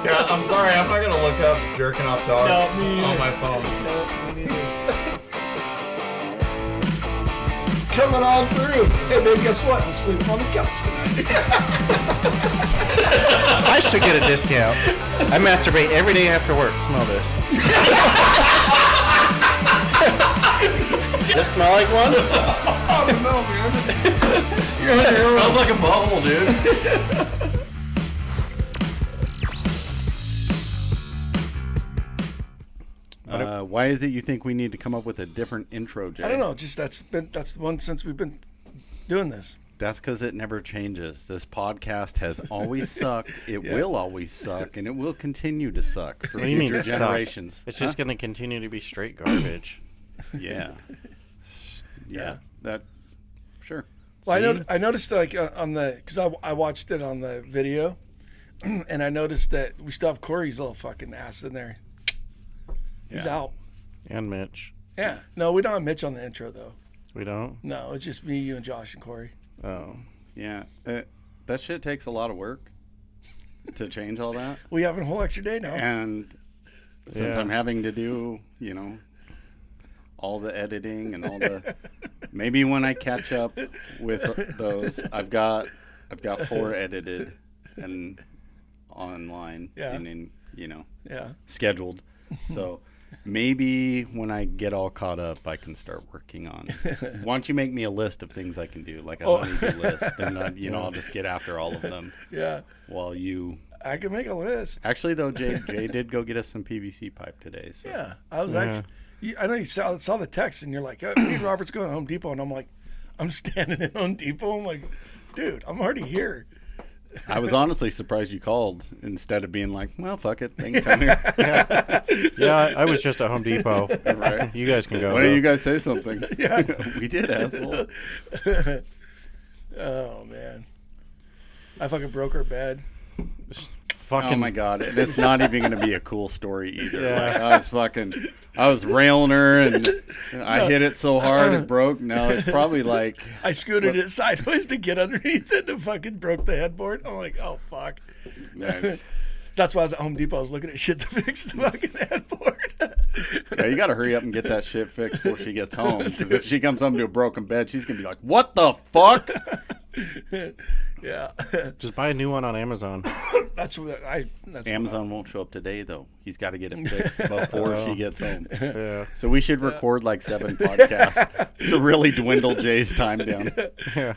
Yeah, I'm sorry. I'm not gonna look up jerking off dogs on my phone. No, me neither. Coming on through. Hey, babe, guess what? I'm sleeping on the couch tonight. I should get a discount. I masturbate every day after work. Smell this. Does it smell like one? I don't know, man. It smells like a bubble, dude. Why is it you think we need to come up with a different intro, Jay? I don't know. Just that's the one since we've been doing this. That's because it never changes. This podcast has always sucked. It will always suck, and it will continue to suck for What do you mean future suck? generations. It's just going to continue to be straight garbage. Yeah. That. Sure. Well, I noticed like on the because I watched it on the video, and I noticed that we still have Corey's little fucking ass in there. He's out. And Mitch. Yeah. No, we don't have Mitch on the intro though. We don't? No, it's just me, you, and Josh and Corey. Oh. Yeah. That shit takes a lot of work to change all that. We have a whole extra day now. And since Yeah. I'm having to do, all the editing and all the, maybe when I catch up with those, I've got 4 edited and online and scheduled. So maybe when I get all caught up, I can start working on. Why don't you make me a list of things I can do, like a honeydew list, and I'll just get after all of them. Yeah. While you. I can make a list. Actually, though, Jay did go get us some PVC pipe today. So. Yeah, I was actually. I know you saw the text, and you're like, "Me and Robert's going to Home Depot," and I'm like, "I'm standing in Home Depot." I'm like, "Dude, I'm already here." I was honestly surprised you called instead of being like, "Well, fuck it, they can come here." Yeah, I was just at Home Depot. Right. You guys can go. Why don't you guys say something? Yeah. We did, asshole. Oh man, I fucking broke her bed. Fucking. Oh my god, and it's not even going to be a cool story either. Yeah. Like, I was railing her, and I hit it so hard it broke. No, it's probably like I scooted it sideways to get underneath it and fucking broke the headboard. I'm like, oh fuck. nice. That's why I was at Home Depot. I was looking at shit to fix the fucking headboard. Yeah, you got to hurry up and get that shit fixed before she gets home. Because if she comes home to a broken bed, she's gonna be like, "What the fuck?" Yeah. Just buy a new one on Amazon. That's Amazon won't show up today, though. He's got to get it fixed before she gets home. Yeah. So we should record like 7 podcasts to really dwindle Jay's time down. Yeah.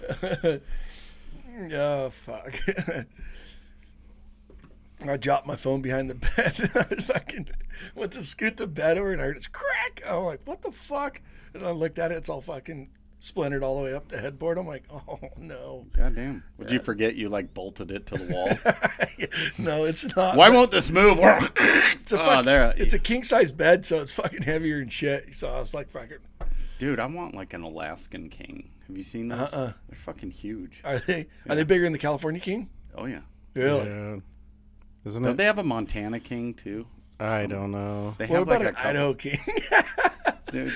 Oh fuck. I dropped my phone behind the bed. I fucking went to scoot the bed over and I heard it's crack. I'm like, what the fuck? And I looked at it. It's all fucking splintered all the way up the headboard. I'm like, oh no. God damn. Would you forget you like bolted it to the wall? No, it's not. Why won't this move? It's a it's a king size bed, so it's fucking heavier and shit. So I was like, fucking. Dude, I want like an Alaskan king. Have you seen those? They're fucking huge. Are they bigger than the California king? Oh yeah. Really? Yeah. Isn't Don't it? they have a Montana king too? I don't know. They What have about like a an couple. Idaho king? Dude,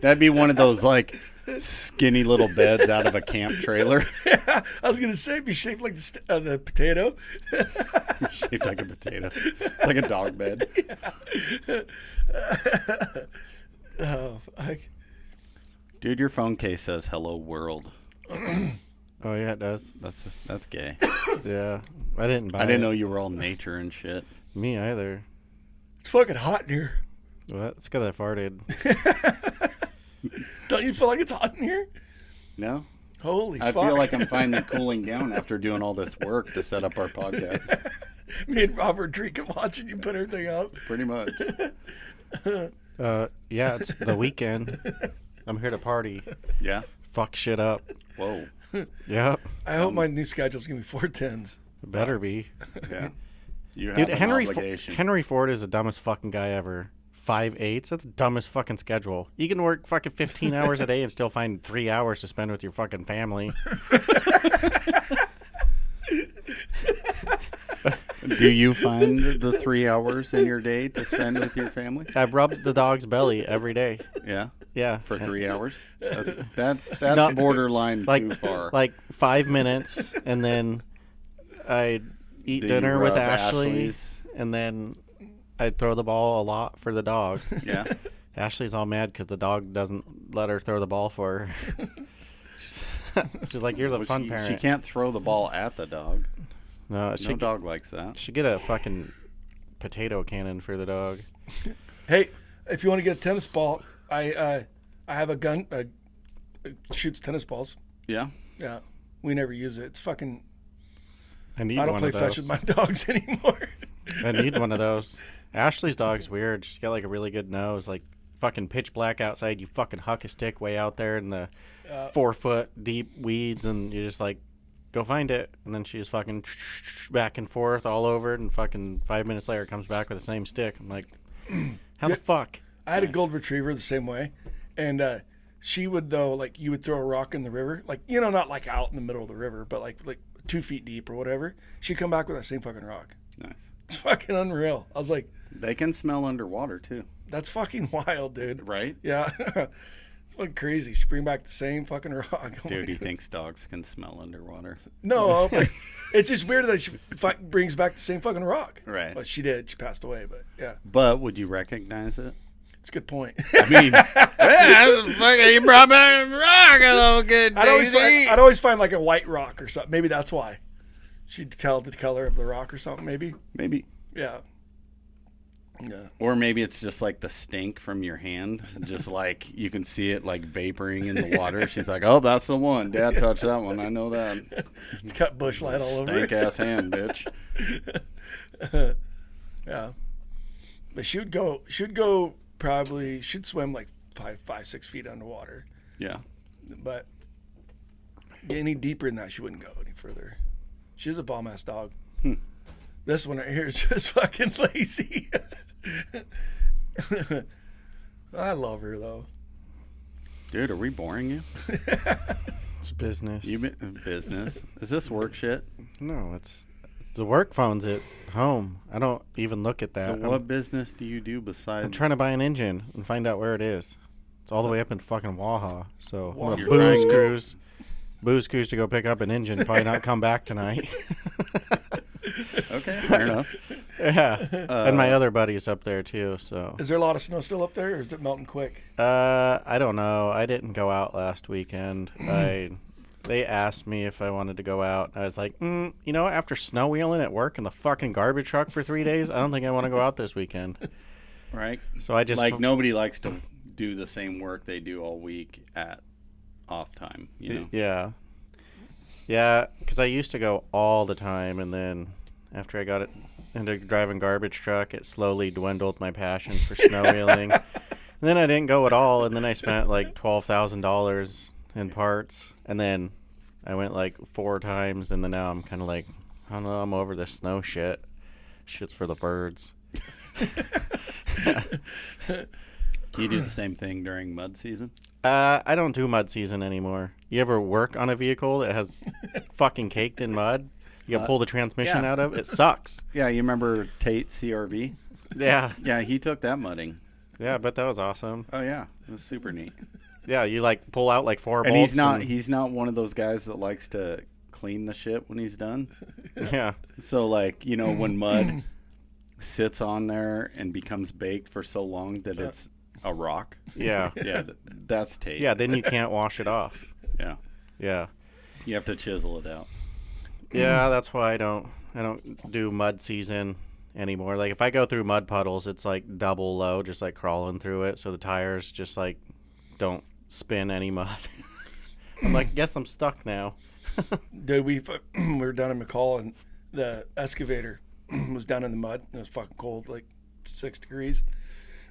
that'd be one of those like skinny little beds out of a camp trailer. I was gonna say it'd be shaped like the potato. Shaped like a potato. It's like a dog bed. Oh, fuck. Dude, your phone case says "Hello World." Oh yeah, it does. That's gay. Yeah, I didn't buy. I didn't know you were all nature and shit. Me either. It's fucking hot in here. Well, that's because I farted. Don't you feel like it's hot in here? No, Holy I fuck. feel like I'm finally cooling down after doing all this work to set up our podcast. Me and Robert drinking, watching you put everything up. Pretty much. Yeah, it's the weekend. I'm here to party. Yeah. Fuck shit up. Whoa. Yep. I hope my new schedule's gonna be 410s. It better be. Yeah. You have Dude, an Henry obligation. Henry Ford is the dumbest fucking guy ever. 5/8. That's the dumbest fucking schedule. You can work fucking 15 hours a day and still find 3 hours to spend with your fucking family. Do you find the 3 hours in your day to spend with your family? I rub the dog's belly every day. Yeah. Yeah. For 3 hours? That's Not- borderline Like too far. like 5 minutes, and then I eat Do you dinner with rub Ashley, Ashley's? and then I'd throw the ball a lot for the dog. Yeah. Ashley's all mad because the dog doesn't let her throw the ball for her. she's like, you're the Well, fun parent. She can't throw the ball at the dog. No, No dog likes that. Should get a fucking potato cannon for the dog. Hey, if you want to get a tennis ball, I have a gun shoots tennis balls. Yeah. Yeah, we never use it. It's fucking. I need I don't one play of fetch those. with my dogs anymore. I need one of those. Ashley's dog's weird. She's got like a really good nose. Like fucking pitch black outside. You fucking huck a stick way out there in the 4 foot deep weeds, and you're just like, go find it. And then she just fucking back and forth all over it, and fucking 5 minutes later comes back with the same stick. I'm like, how the fuck? I had a gold retriever the same way, and she would though like you would throw a rock in the river, like not like out in the middle of the river, but like 2 feet deep or whatever. She'd come back with that same fucking rock. Nice. It's fucking unreal. I was like, They can smell underwater too. that's fucking wild, dude. Right? Yeah. It's fucking crazy. She bring back the same fucking rock. I'm Dude, like, he thinks dogs can smell underwater. no, like, it's just weird that she brings back the same fucking rock. Right. Well, she did. She passed away, but yeah, But would you recognize it? it's a good point. I mean, yeah, you brought back a rock a little good. I'd always find like a white rock or something. Maybe that's why. She'd tell the color of the rock or something, maybe. Maybe. Yeah. Yeah. Or maybe it's just like the stink from your hand. Just like you can see it like vaporing in the water. She's like, oh, that's the one. Dad touched that one. I know that. It's got bush light all over Stank it. ass hand, bitch. Yeah. But she'd swim like 5-6 feet underwater. Yeah. But any deeper than that, she wouldn't go any further. She's a bomb ass dog. This one right here is just fucking lazy. I love her though. Dude, are we boring you? It's business. Business. Is this work shit? No, it's the work phone's at home. I don't even look at that. What business do you do besides? I'm trying to buy an engine and find out where it is. It's all the way up in fucking Waha. So I'm gonna You're booze cruise to go pick up an engine. Probably not come back tonight. Okay, fair enough. Yeah, and my other buddy's up there too. So Is there a lot of snow still up there, or is it melting quick? I don't know. I didn't go out last weekend. They asked me if I wanted to go out. I was like, after snow wheeling at work in the fucking garbage truck for 3 days, I don't think I want to go out this weekend. Right. So I just Like nobody likes to do the same work they do all week at off time. You know. Yeah, because I used to go all the time, and then after I got it into driving garbage truck, it slowly dwindled my passion for snow wheeling. And then I didn't go at all, and then I spent like $12,000 in parts, and then I went like 4 times, and then now I'm kind of like, I don't know, I'm over this snow shit. Shit's for the birds. You do the same thing during mud season? I don't do mud season anymore. You ever work on a vehicle that has fucking caked in mud? You gotta pull the transmission yeah. out of it. It sucks. Yeah, you remember Tate CRV? Yeah. Yeah, he took that mudding. Yeah, I bet that was awesome. Oh yeah, it was super neat. Yeah, you like pull out like 4 And bolts. he's not one of those guys that likes to clean the shit when he's done. Yeah. So like, when mud sits on there and becomes baked for so long that it's a rock. Yeah. Yeah, that's Tate. Yeah, then you can't wash it off. Yeah. Yeah. You have to chisel it out. Yeah, that's why I don't do mud season anymore. Like if I go through mud puddles, it's like double low, just like crawling through it, so the tires just like don't spin any mud. I'm like, guess I'm stuck now. Dude, we were down in McCall, and the excavator was down in the mud. It was fucking cold, like 6 degrees.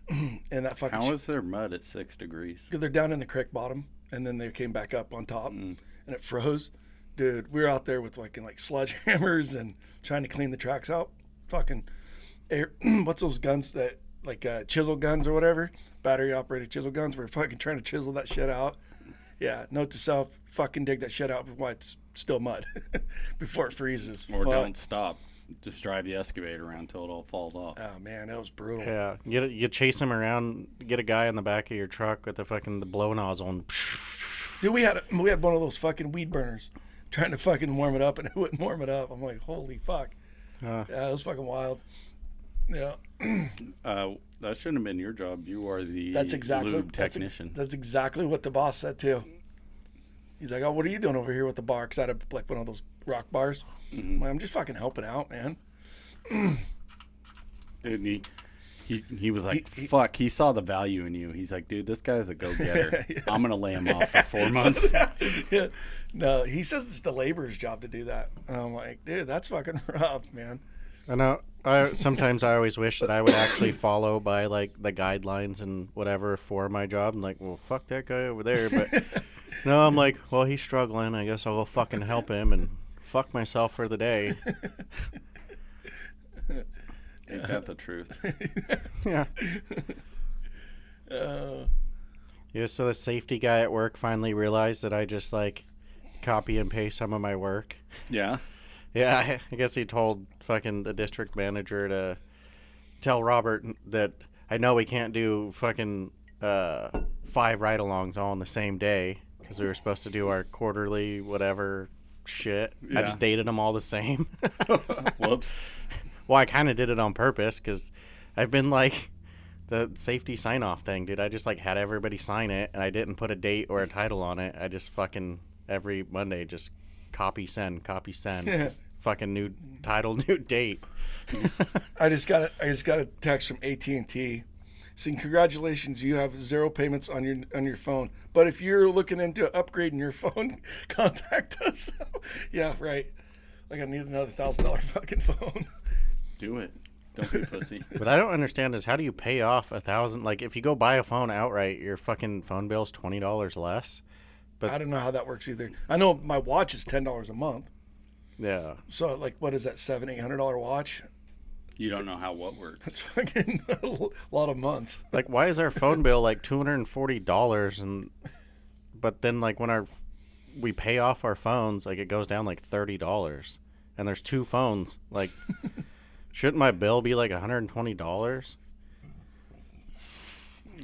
And that fucking How is there mud at 6 degrees? because they're down in the creek bottom, and then they came back up on top, and it froze. Dude, we were out there with fucking like sledgehammers and trying to clean the tracks out. Fucking what's those guns that like chisel guns or whatever, battery operated chisel guns? We're fucking trying to chisel that shit out. Yeah, note to self, fucking dig that shit out while it's still mud before it freezes. Or Fuck. don't stop. Just drive the excavator around until it all falls off. Oh man, that was brutal. Yeah, you chase him around, get a guy in the back of your truck with the blow nozzle, and Dude, we had one of those fucking weed burners trying to fucking warm it up, and it wouldn't warm it up. I'm like, holy fuck. Yeah, it was fucking wild. Yeah. That shouldn't have been your job. You are the That's exactly lube technician. That's exactly what the boss said too. He's like, "Oh, what are you doing over here with the bar?" Because I had like one of those rock bars. Mm-hmm. I'm just fucking helping out, man. Dude, he was like, fuck. He saw the value in you. He's like, dude, this guy's a go-getter. Yeah. I'm gonna lay him off for 4 months. Yeah. No, he says it's the laborer's job to do that. I'm like, dude, that's fucking rough, man. I know. Sometimes I always wish that I would actually follow by like the guidelines and whatever for my job. I'm like, well, fuck that guy over there. But no, I'm like, well, he's struggling. I guess I'll go fucking help him and fuck myself for the day. Ain't that the truth? Yeah. Yeah. So the safety guy at work finally realized that I just like copy and paste some of my work. Yeah. Yeah, I guess he told fucking the district manager to tell Robert that I know we can't do fucking 5 ride-alongs all on the same day because we were supposed to do our quarterly whatever shit. Yeah. I just dated them all the same. Whoops. Well, I kind of did it on purpose because I've been like the safety sign-off thing, dude. I just like had everybody sign it and I didn't put a date or a title on it. I just fucking every Monday just copy send. Yeah. Fucking new title, new date. I just got a text from AT&T saying, "Congratulations, you have 0 payments on your phone. But if you're looking into upgrading your phone, contact us." Yeah, right. Like I need another $1,000 fucking phone. Do it. Don't be a pussy. What I don't understand is how do you pay off $1,000? Like if you go buy a phone outright, your fucking phone bill's $20 less. But I don't know how that works either. I know my watch is $10 a month. yeah, So like, what is that, $700-800 watch? You don't know how what works. That's fucking a lot of months. like why is our phone bill like $240 and but then like when we pay off our phones, like it goes down like $30 and there's 2 phones. Like shouldn't my bill be like $120?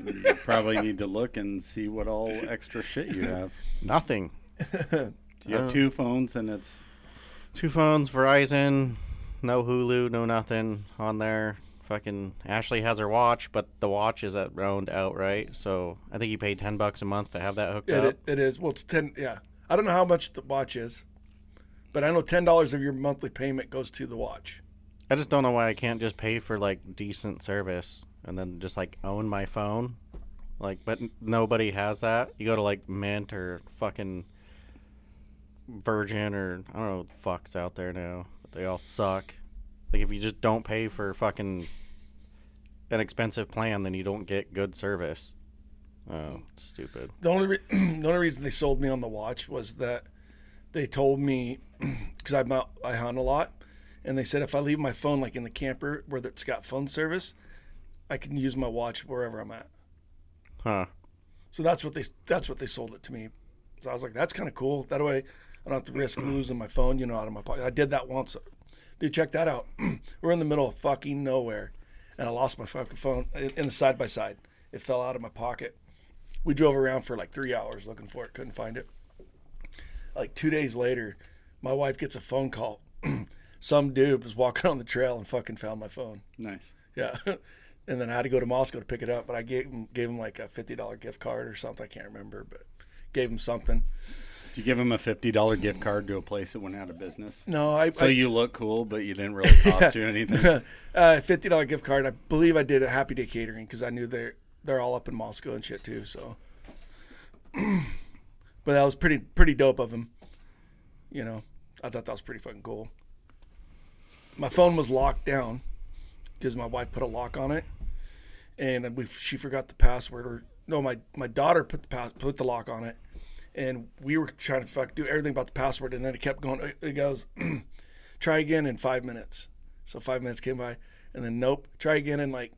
You probably need to look and see what all extra shit you have. Nothing. You have 2 phones and it's 2 phones, Verizon, no Hulu, no nothing on there. Fucking Ashley has her watch, but the watch is owned outright. So I think you pay $10 a month to have that hooked up. It is. Well, it's 10. Yeah, I don't know how much the watch is, but I know $10 of your monthly payment goes to the watch. I just don't know why I can't just pay for like decent service and then just like own my phone. Like, but nobody has that. You go to like Mint or fucking Virgin or I don't know what the fuck's out there now, but they all suck. Like if you just don't pay for fucking an expensive plan, then you don't get good service. Oh, stupid. The only reason they sold me on the watch was that they told me, because I hunt a lot, and they said if I leave my phone like in the camper where it's got phone service, I can use my watch wherever I'm at. Huh. So that's what they sold it to me. So I was like, that's kind of cool. That way I don't have to risk losing my phone, out of my pocket. I did that once. Dude, check that out. We're in the middle of fucking nowhere, and I lost my fucking phone in the side-by-side. It fell out of my pocket. We drove around for like 3 hours looking for it. Couldn't find it. Like 2 days later, my wife gets a phone call. Some dude was walking on the trail and fucking found my phone. nice. Yeah. And then I had to go to Moscow to pick it up, but I gave him like a $50 gift card or something. I can't remember, but gave him something. Did you give him a $50 gift card to a place that went out of business? No, So you look cool, but you didn't really cost you anything? $50 gift card. I believe I did a Happy Day Catering because I knew they're all up in Moscow and shit too. So, but that was pretty dope of him. I thought that was pretty fucking cool. My phone was locked down because my wife put a lock on it, and she forgot the password. Or no, my daughter put the lock on it, and we were trying to do everything about the password, and then it kept going. It goes, try again in 5 minutes. So 5 minutes came by, and then nope, try again in like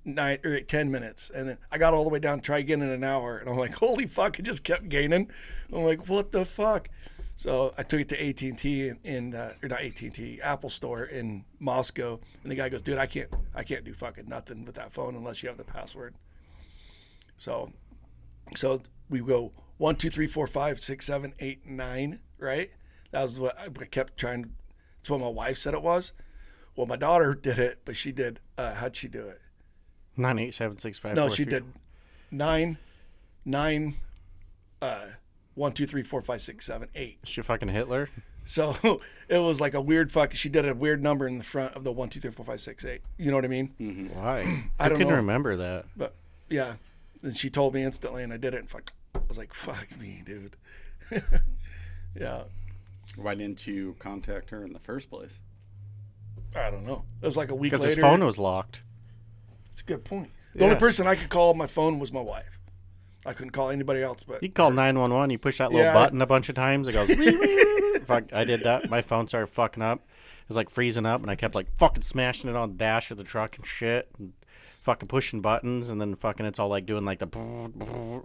9 or 10 minutes, and then I got all the way down. Try again in an hour, and I'm like, holy fuck! It just kept gaining. I'm like, what the fuck? So I took it to AT&T or not AT&T, Apple Store in Moscow, and the guy goes, dude, I can't do fucking nothing with that phone unless you have the password. So we go 1, 2, 3, 4, 5, 6, 7, 8, 9, right? That was what I kept trying. That's what my wife said it was. Well, my daughter did it, but she did. How'd she do it? 98765. No, she did 9, 1, 2, 3, 4, 5, 6, 7, 8. Is she fucking Hitler? So it was like a weird fuck. She did a weird number in the front of the 1, 2, 3, 4, 5, 6, 8. You know what I mean? Mm-hmm. Why? I don't couldn't know. remember that. But yeah, and she told me instantly, and I did it. And fuck, I was like, "Fuck me, dude." Yeah, Why didn't you contact her in the first place? I don't know. It was like a week Because later. his phone was locked. It's a good point. The only person I could call on my phone was my wife. I couldn't call anybody else. But You called 911. You push that little Yeah. button a bunch of times. It goes. "Wee, wee, wee, wee." Fuck, I did that. My phone started fucking up. It was like freezing up, and I kept like fucking smashing it on the dash of the truck and shit, and fucking pushing buttons, and then fucking it's all like doing like the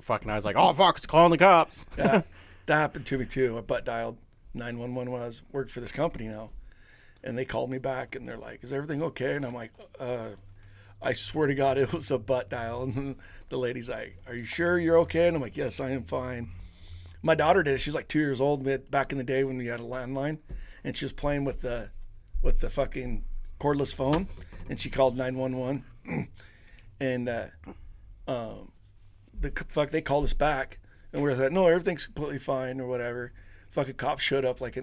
fucking. I was like, oh fuck, it's calling the cops. yeah, that happened to me too. I butt dialed 911 when I was working for this company now, and they called me back, and they're like, "Is everything okay?" And I'm like, I swear to God, it was a butt dial. And the lady's like, "Are you sure you're okay?" And I'm like, "Yes, I am fine." My daughter did it. She's like 2 years old. Back in the day when we had a landline, and she was playing with the fucking cordless phone, and she called 911, and they called us back, and we were like, "No, everything's completely fine" or whatever. Fucking cops showed up like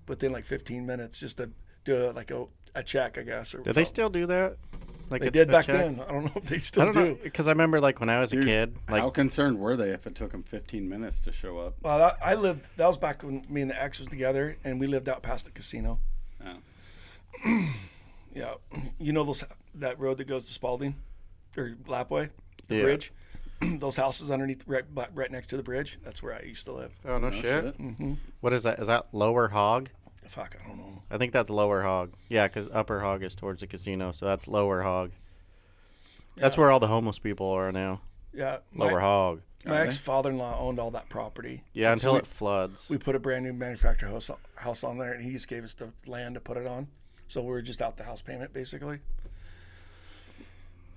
within like 15 minutes just to do a check, I guess. Or Did they still do that? Like They did back then. I don't know if they I still don't do. know because I remember like when I was a kid, like How concerned were they if it took them 15 minutes to show up? Well, that was back when me and the ex was together, and we lived out past the casino. Oh. Yeah, you know that road that goes to Spalding or Lapway, the Yeah. bridge. Those houses underneath, right next to the bridge. That's where I used to live. oh no, shit. Mm-hmm. What is that? Is that Lower Hog? Fuck, I don't know. I think that's Lower Hog. Yeah, because Upper Hog is towards the casino, so that's Lower Hog. That's Yeah. where all the homeless people are now. Yeah, Lower Hog. my Are they? ex-father-in-law owned all that property. Yeah, And until so it floods. we put a brand new manufactured house on there, and he just gave us the land to put it on. So we were just out the house payment, basically.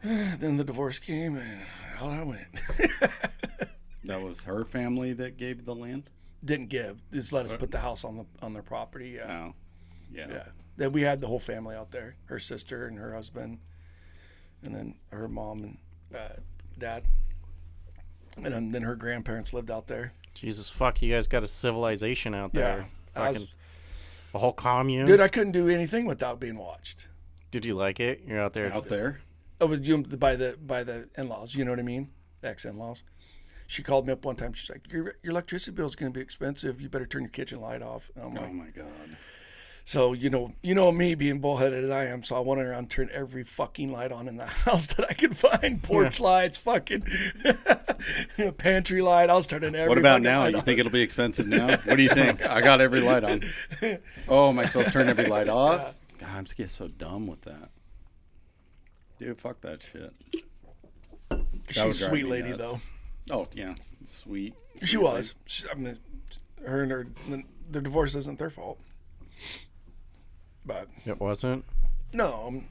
Then the divorce came, and out I went. That was her family that gave the land? Didn't give. Just let us put the house on their property. Yeah. Oh. Yeah. Yeah. Then we had the whole family out there. Her sister and her husband, and then her mom and dad, and then her grandparents lived out there. Jesus fuck, you guys got a civilization out there. I Fucking was- a whole commune. Dude, I couldn't do anything without being watched. Did you like it? You're out there. Out there? I was by the in-laws. You know what I mean? The ex-in-laws. She called me up one time. She's like, "Your electricity bill is going to be expensive. You better turn your kitchen light off." And I'm Oh like, my God. so you know me being bullheaded as I am. So I went around and turned every fucking light on in the house that I could find. Porch lights, fucking pantry light. I was turning every. What about fucking now? light You on. think it'll be expensive now? What do you think? I got every light on. Oh, am I supposed to turn every light off? God, I'm just getting so dumb with that. Dude, fuck that shit. She's a would drive sweet me lady nuts. though. Oh, yeah. It's sweet. She was. I mean, her and their divorce isn't their fault. But It wasn't. no,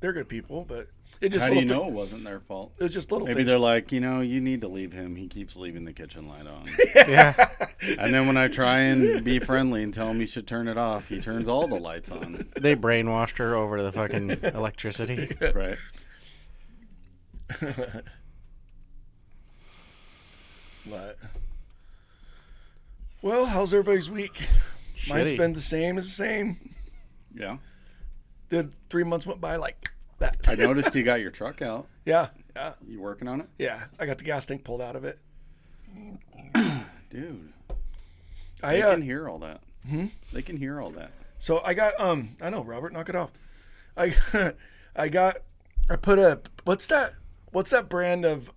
they're good people. But it just How do you little know it wasn't their fault? It's just little Maybe things. they're like, you need to leave him. He keeps leaving the kitchen light on. Yeah. And then when I try and be friendly and tell him he should turn it off, he turns all the lights on. They brainwashed her over to the fucking electricity. Right. But well, how's everybody's week? Mine's Shitty. been the same as the same. Yeah. Did 3 months went by like that. I noticed you got your truck out. Yeah. You working on it? Yeah. I got the gas tank pulled out of it. Dude. I They can hear all that. They can hear all that. So I got I know, Robert, knock it off. I put a what's that brand of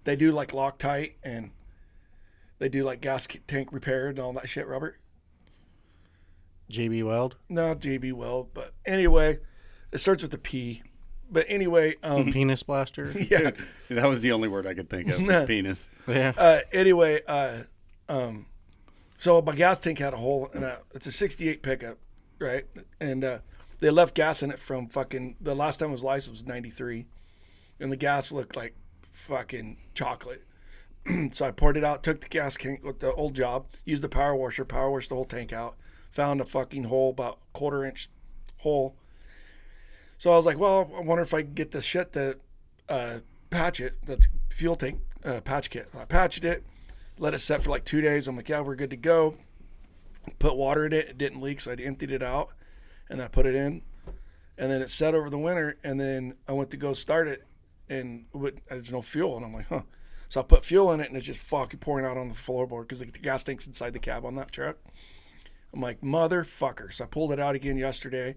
they do like Loctite and they do like gas tank repair and all that shit, Robert? JB Weld. No, JB Weld, but anyway, it starts with a P. But anyway, Penis blaster. yeah. That was the only word I could think of. Was penis. Yeah. Anyway, so my gas tank had a hole in it. It's a 68 pickup, right? And they left gas in it from fucking, the last time it was licensed was 93. And the gas looked like fucking chocolate. So I poured it out, took the gas tank with the old job, used the power washed the whole tank out, found a fucking hole, about 1/4 inch hole So I was like, well, I wonder if I can get this shit to patch it. That's fuel tank patch kit. I patched it, let it set for like 2 days. I'm like, yeah, we're good to go. Put water in it. It didn't leak, so I emptied it out, and then I put it in. And then it set over the winter, and then I went to go start it, and there's no fuel. And I'm like, huh. So I put fuel in it, and it's just fucking pouring out on the floorboard because the gas tank's inside the cab on that truck. I'm like, motherfucker. So I pulled it out again yesterday,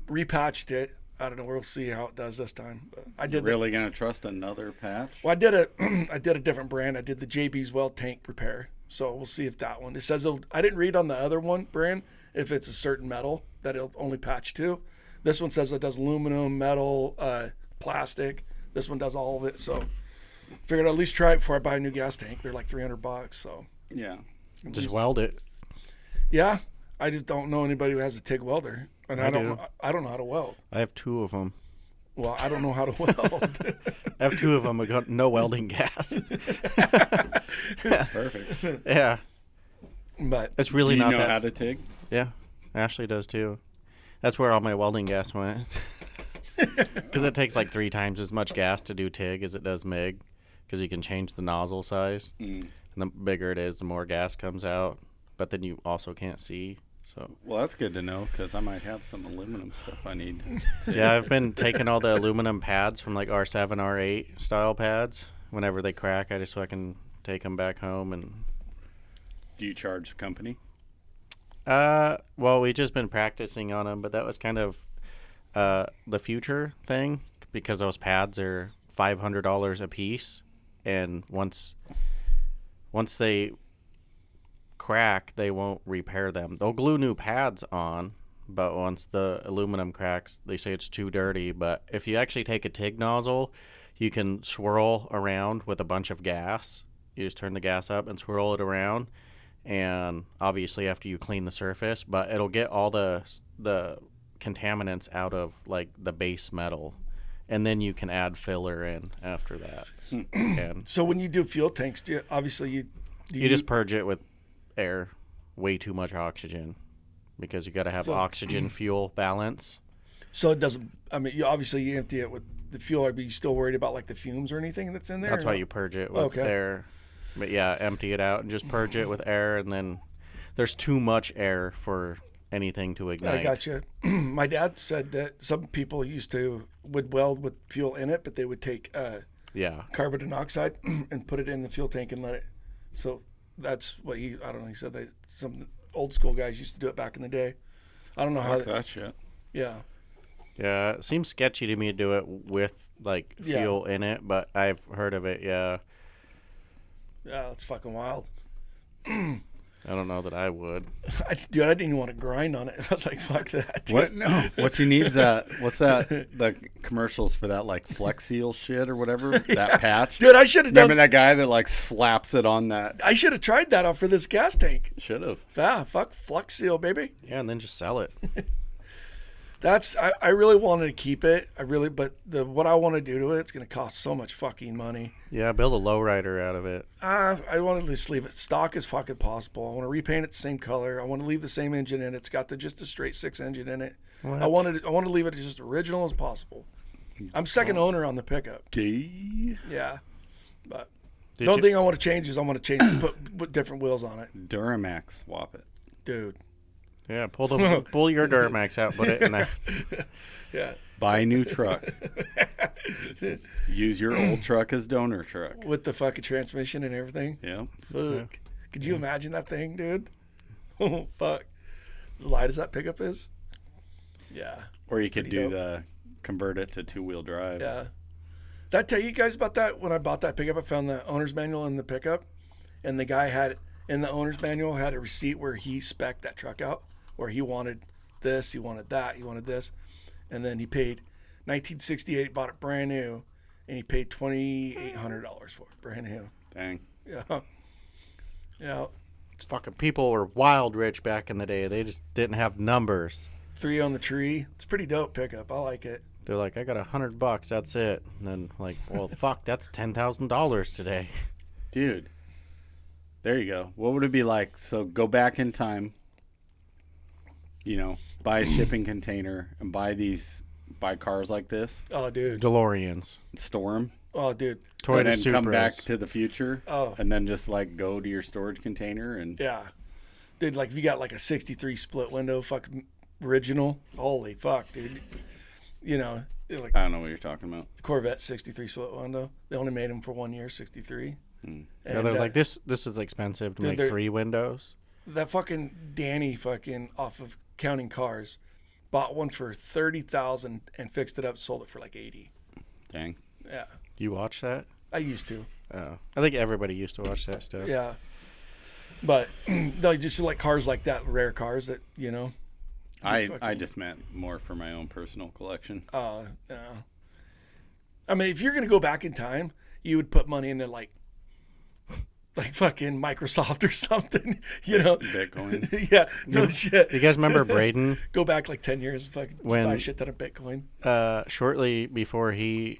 repatched it. I don't know. We'll see how it does this time. But I did. Really gonna trust another patch? Well, I did a different brand. I did the JB's Well tank repair. So we'll see if that one. It says I didn't read on the other one brand if it's a certain metal that it'll only patch to. This one says it does aluminum, metal, plastic. This one does all of it. So figured I'd at least try it before I buy a new gas tank. They're like $300. So Yeah. Just weld it. yeah, I just don't know anybody who has a TIG welder, and I don't know how to weld. I have 2 of them. Well, I don't know how to weld. I have 2 of them. I got no welding gas. Perfect. Yeah, But it's really Do you not know that. how to TIG? Yeah, Ashley does too. That's where all my welding gas went. Because it takes like 3 times as much gas to do TIG as it does MIG, because you can change the nozzle size. And the bigger it is, the more gas comes out. But then you also can't see. So Well, that's good to know because I might have some aluminum stuff I need. yeah, I've been taking all the aluminum pads from like R7, R8 style pads. Whenever they crack, I just fucking take them back home and. Do you charge the company? Well, we just been practicing on them, but that was kind of the future thing because those pads are $500 a piece, and once they crack, they won't repair them. They'll glue new pads on, but once the aluminum cracks, they say it's too dirty. But if you actually take a TIG nozzle, you can swirl around with a bunch of gas. You just turn the gas up and swirl it around. And obviously after you clean the surface, but it'll get all the contaminants out of like the base metal, and then you can add filler in after that. And so when you do fuel tanks, you just purge it with air, way too much oxygen, because you got to have oxygen fuel balance. So it doesn't. I mean, you empty it with the fuel, but you still worried about like the fumes or anything that's in there. That's why you purge it with air. But yeah, empty it out and just purge it with air, and then there's too much air for anything to ignite. I got you. My dad said that some people would weld with fuel in it, but they would take carbon monoxide and put it in the fuel tank and let it. So that's what he said that some old school guys used to do it back in the day. I don't know how that shit. Yeah. Yeah, it seems sketchy to me to do it with like fuel in it, but I've heard of it. Yeah. Yeah, that's fucking wild. I don't know that I would. Dude, I didn't even want to grind on it. I was like, fuck that. Dude. What? No. What you need is that. What's that? The commercials for that like Flex Seal shit or whatever. That patch. Dude, I should have done. Remember that guy that like slaps it on that? I should have tried that out for this gas tank. Should have. Yeah, fuck Flex Seal, baby. Yeah, and then just sell it. I really wanted to keep it. But what I want to do to it, it's going to cost so much fucking money. Yeah, build a lowrider out of it. I want to just leave it stock as fucking possible. I want to repaint it the same color. I want to leave the same engine in it. It's got just a straight 6 engine in it. What? I want to leave it just original as possible. I'm second owner on the pickup. Gee. Yeah, but the only thing I want to change is put different wheels on it. Duramax, swap it, dude. Yeah, pull your Duramax out, put it in there. Yeah. Buy a new truck. Use your old truck as donor truck. With the fucking transmission and everything. Yeah. Fuck. Yeah. Could you imagine that thing, dude? Oh, fuck. As light as that pickup is? Yeah. Or you could convert it to 2-wheel drive. Yeah. Did I tell you guys about that? When I bought that pickup, I found the owner's manual in the pickup. And the guy in the owner's manual had a receipt where he spec'd that truck out. Where he wanted this, he wanted that, he wanted this. And then he paid $1968, bought it brand new, and he paid $2,800 for it, brand new. Dang. Yeah. Yeah. Fucking people were wild rich back in the day. They just didn't have numbers. 3 on the tree. It's a pretty dope pickup. I like it. They're like, I got $100, that's it. And then like, well, fuck, that's $10,000 today. Dude. There you go. What would it be like? So go back in time. Buy a shipping container and buy these buy cars like this, Oh, dude. DeLoreans. store them, Oh, dude. Toyota and then come Supras. back to the future, Oh. and then just like go to your storage container and Yeah. Dude, like if you got like a 63 split window fucking original, holy fuck, dude. You know, like I don't know what you're talking about. the Corvette 63 split window. They only made them for 1 year, 63. Mm. Yeah, they're like, this is expensive to dude, make they're- 3 windows. That fucking Danny fucking off of Counting Cars bought one for 30,000 and fixed it up, sold it for like 80. Dang. Yeah. You watch that? I used to. Oh. I think everybody used to watch that stuff. Yeah. But no, just like cars like that, rare cars that, you know. I fucking- just meant more for my own personal collection. Yeah. I mean, if you're going to go back in time, you would put money into like fucking Microsoft or something, you know. Bitcoin. Yeah. No shit. You guys remember Braden? Go back like 10 years and fucking When- buy a shit ton of Bitcoin. Shortly before he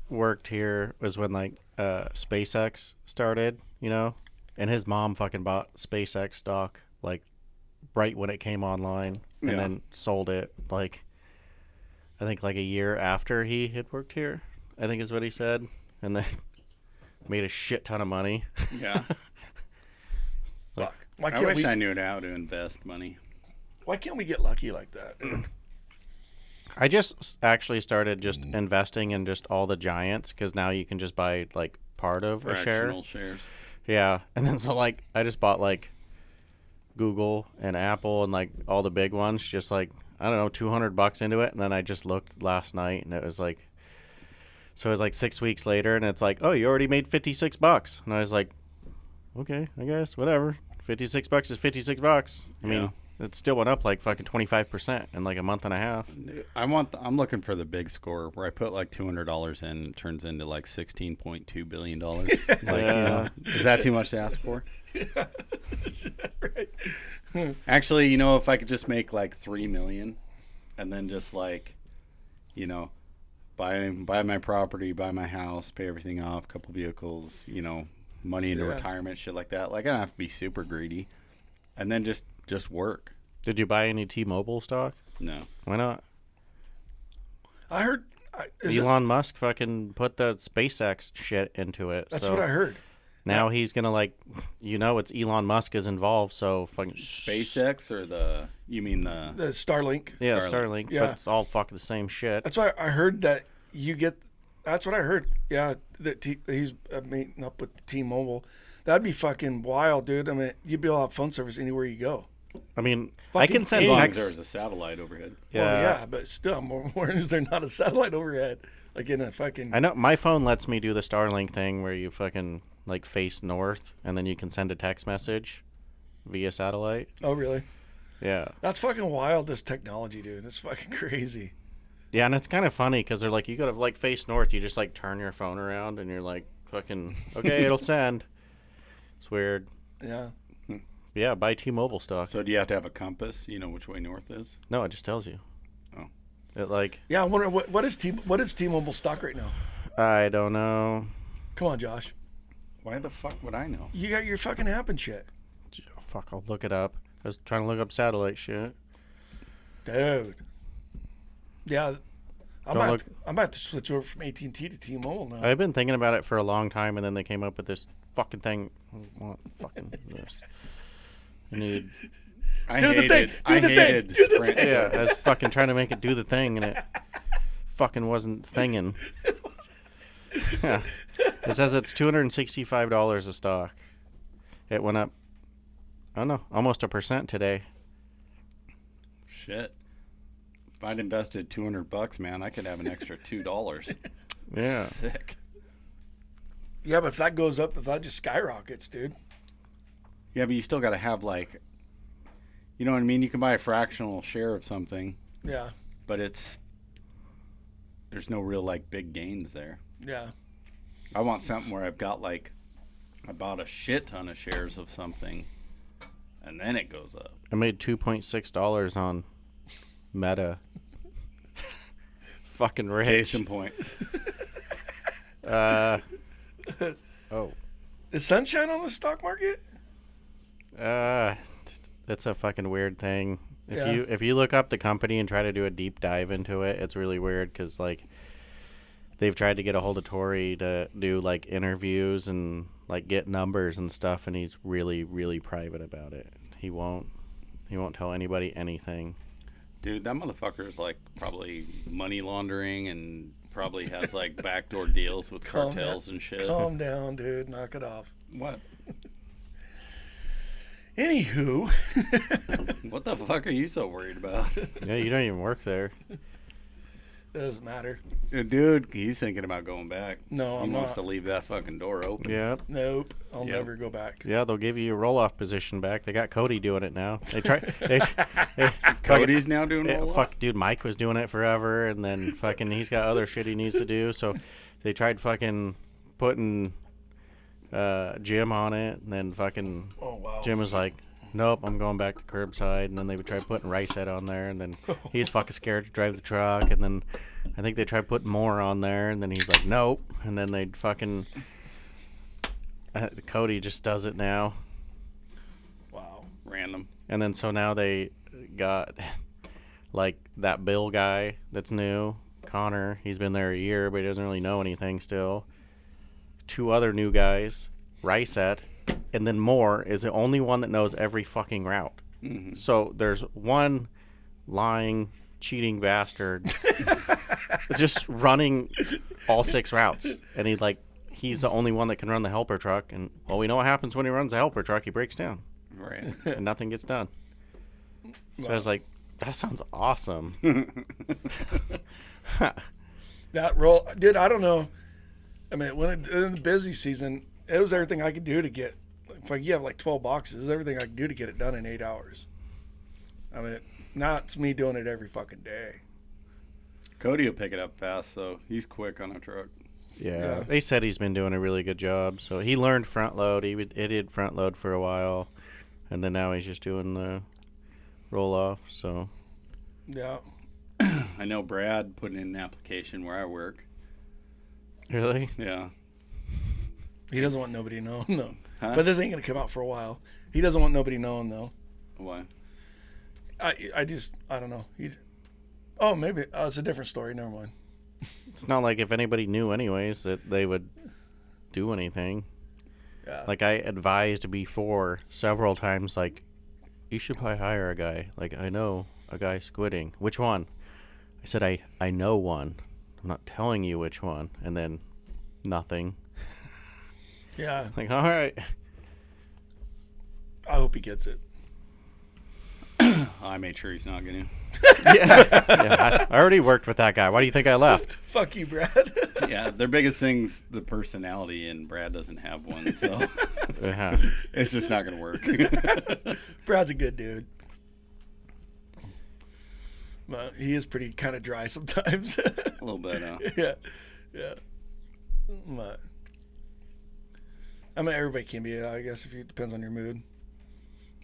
worked here was when like SpaceX started, you know, and his mom fucking bought SpaceX stock like right when it came online and Yeah. then sold it like I think like a year after he had worked here, I think is what he said, and then made a shit ton of money. Yeah. Fuck. Why I can't wish we? I knew how to invest money. Why can't we get lucky like that? I just actually started just investing in just all the giants because now you can just buy like part of a share. Fractional shares. Yeah, and then so like I just bought like Google and Apple and like all the big ones, just like I don't know, $200 into it, and then I just looked last night and it was like, so it was like 6 weeks later, and it's like, oh, you already made $56, and I was like, okay, I guess whatever, $56 is $56. I mean, it still went up like fucking 25% in like a month and a half. I'm looking for the big score where I put like $200 in and it turns into like $16.2 billion. Like, you know, is that too much to ask for? Right. Actually, you know, if I could just make like 3 million and then just like, you know, buy my property, buy my house, pay everything off, couple vehicles, you know, money into retirement, shit like that. Like I don't have to be super greedy. And then just work. Did you buy any T-Mobile stock? No. Why not? I heard Elon Musk fucking put the SpaceX shit into it. That's so what I heard. Now he's gonna like, you know, it's Elon Musk is involved. So fucking SpaceX or you mean the Starlink. yeah, Starlink. Starlink. Yeah. But it's all fucking the same shit. That's why I heard that you get. That's what I heard. Yeah, that he's meeting up with T-Mobile. That'd be fucking wild, dude. I mean, you'd be able to have phone service anywhere you go. I mean, I can send as long as text. there's a satellite overhead. Yeah, Well, yeah, but still, more is there not a satellite overhead? Like in a fucking. I know my phone lets me do the Starlink thing where you fucking like face north and then you can send a text message via satellite. Oh, really? Yeah. That's fucking wild. This technology, dude. That's fucking crazy. Yeah, and it's kind of funny because they're like, you gotta like face north. You just like turn your phone around and you're like, fucking okay, it'll send. It's weird. Yeah. Yeah, buy T-Mobile stock. So do you have to have a compass? You know which way north is? No, it just tells you. Oh. It like Yeah, I wonder what is T-Mobile stock right now? I don't know. Come on, Josh. Why the fuck would I know? You got your fucking app and shit, Oh, fuck, I'll look it up. I was trying to look up satellite shit. dude. Yeah, I'm Don't about to switch over from AT&T to T-Mobile now. I've been thinking about it for a long time, and then they came up with this fucking thing. I want fucking this. I need. I Do the hated, thing! Do I the thing! hated Do the Sprint. thing! Yeah, I was fucking trying to make it do the thing, and it fucking wasn't thinging. Yeah. It says it's $265 a stock. It went up, I don't know, almost 1% today. Shit. If I'd invested $200, man, I could have an extra $2. Yeah. Sick. Yeah, but if that goes up, if that just skyrockets, dude. Yeah, but you still got to have like, you know what I mean? You can buy a fractional share of something, Yeah, but there's no real like big gains there. yeah. I want something where I've got like, I bought a shit ton of shares of something, and then it goes up. I made $2.6 on Meta. Fucking rich. Case in point. Oh. Is sunshine on the stock market? That's a fucking weird thing. If you look up the company and try to do a deep dive into it, it's really weird because like they've tried to get a hold of Tori to do like interviews and like get numbers and stuff, and he's really, really private about it. He won't tell anybody anything. Dude, that motherfucker is like probably money laundering and probably has like backdoor deals with cartels and shit. Calm down, dude. Knock it off. What? Anywho. What the fuck are you so worried about? Yeah, you don't even work there. Doesn't matter. Dude, he's thinking about going back. No, he I'm wants not. to leave that fucking door open. Yeah. Nope. I'll Yep. never go back. Yeah, they'll give you your roll-off position back. They got Cody doing it now. They try. Cody's now doing roll Fuck, dude, Mike was doing it forever, and then fucking he's got other shit he needs to do. So they tried fucking putting Jim on it, and then fucking Oh, wow. Jim was like, nope, I'm going back to curbside. And then they would try putting Rice Head on there, and then he's fucking scared to drive the truck. And then I think they tried putting more on there, and then he's like, nope. And then they'd fucking Cody just does it now. Wow. Random. And then so now they got like that Bill guy that's new, Connor. He's been there a year, but he doesn't really know anything still. 2 other new guys, Riceette, and then Moore is the only one that knows every fucking route. Mm-hmm. So there's one lying, cheating bastard just running all 6 routes, and he's the only one that can run the helper truck. And well, we know what happens when he runs the helper truck. He breaks down, Right. and nothing gets done. So I was like, that sounds awesome. That roll, dude, I don't know. I mean, in the busy season, it was everything I could do to get. If you have like 12 boxes, it was everything I could do to get it done in 8 hours. I mean, not me doing it every fucking day. Cody will pick it up fast, so he's quick on a truck. Yeah, they said he's been doing a really good job. So he learned front load. He did front load for a while, and then now he's just doing the roll off. So Yeah. I know Brad put in an application where I work. really, Yeah. He doesn't want nobody knowing, though. Huh? But this ain't going to come out for a while. He doesn't want nobody knowing, though. Why? I don't know. Maybe. It's a different story. Never mind. it's not like if anybody knew anyways that they would do anything. Yeah. Like I advised before several times, like you should probably hire a guy. Like I know a guy squidding. Which one? I said I know one. I'm not telling you which one. And then nothing. Yeah. Like all right. I hope he gets it. I made sure he's not going to. Yeah, I already worked with that guy. Why do you think I left? Fuck you, Brad. Yeah, their biggest thing's the personality, and Brad doesn't have one, so Yeah. it's just not going to work. Brad's a good dude. But he is pretty kind of dry sometimes. A little bit, Yeah. But I mean, everybody can be, I guess, it depends on your mood.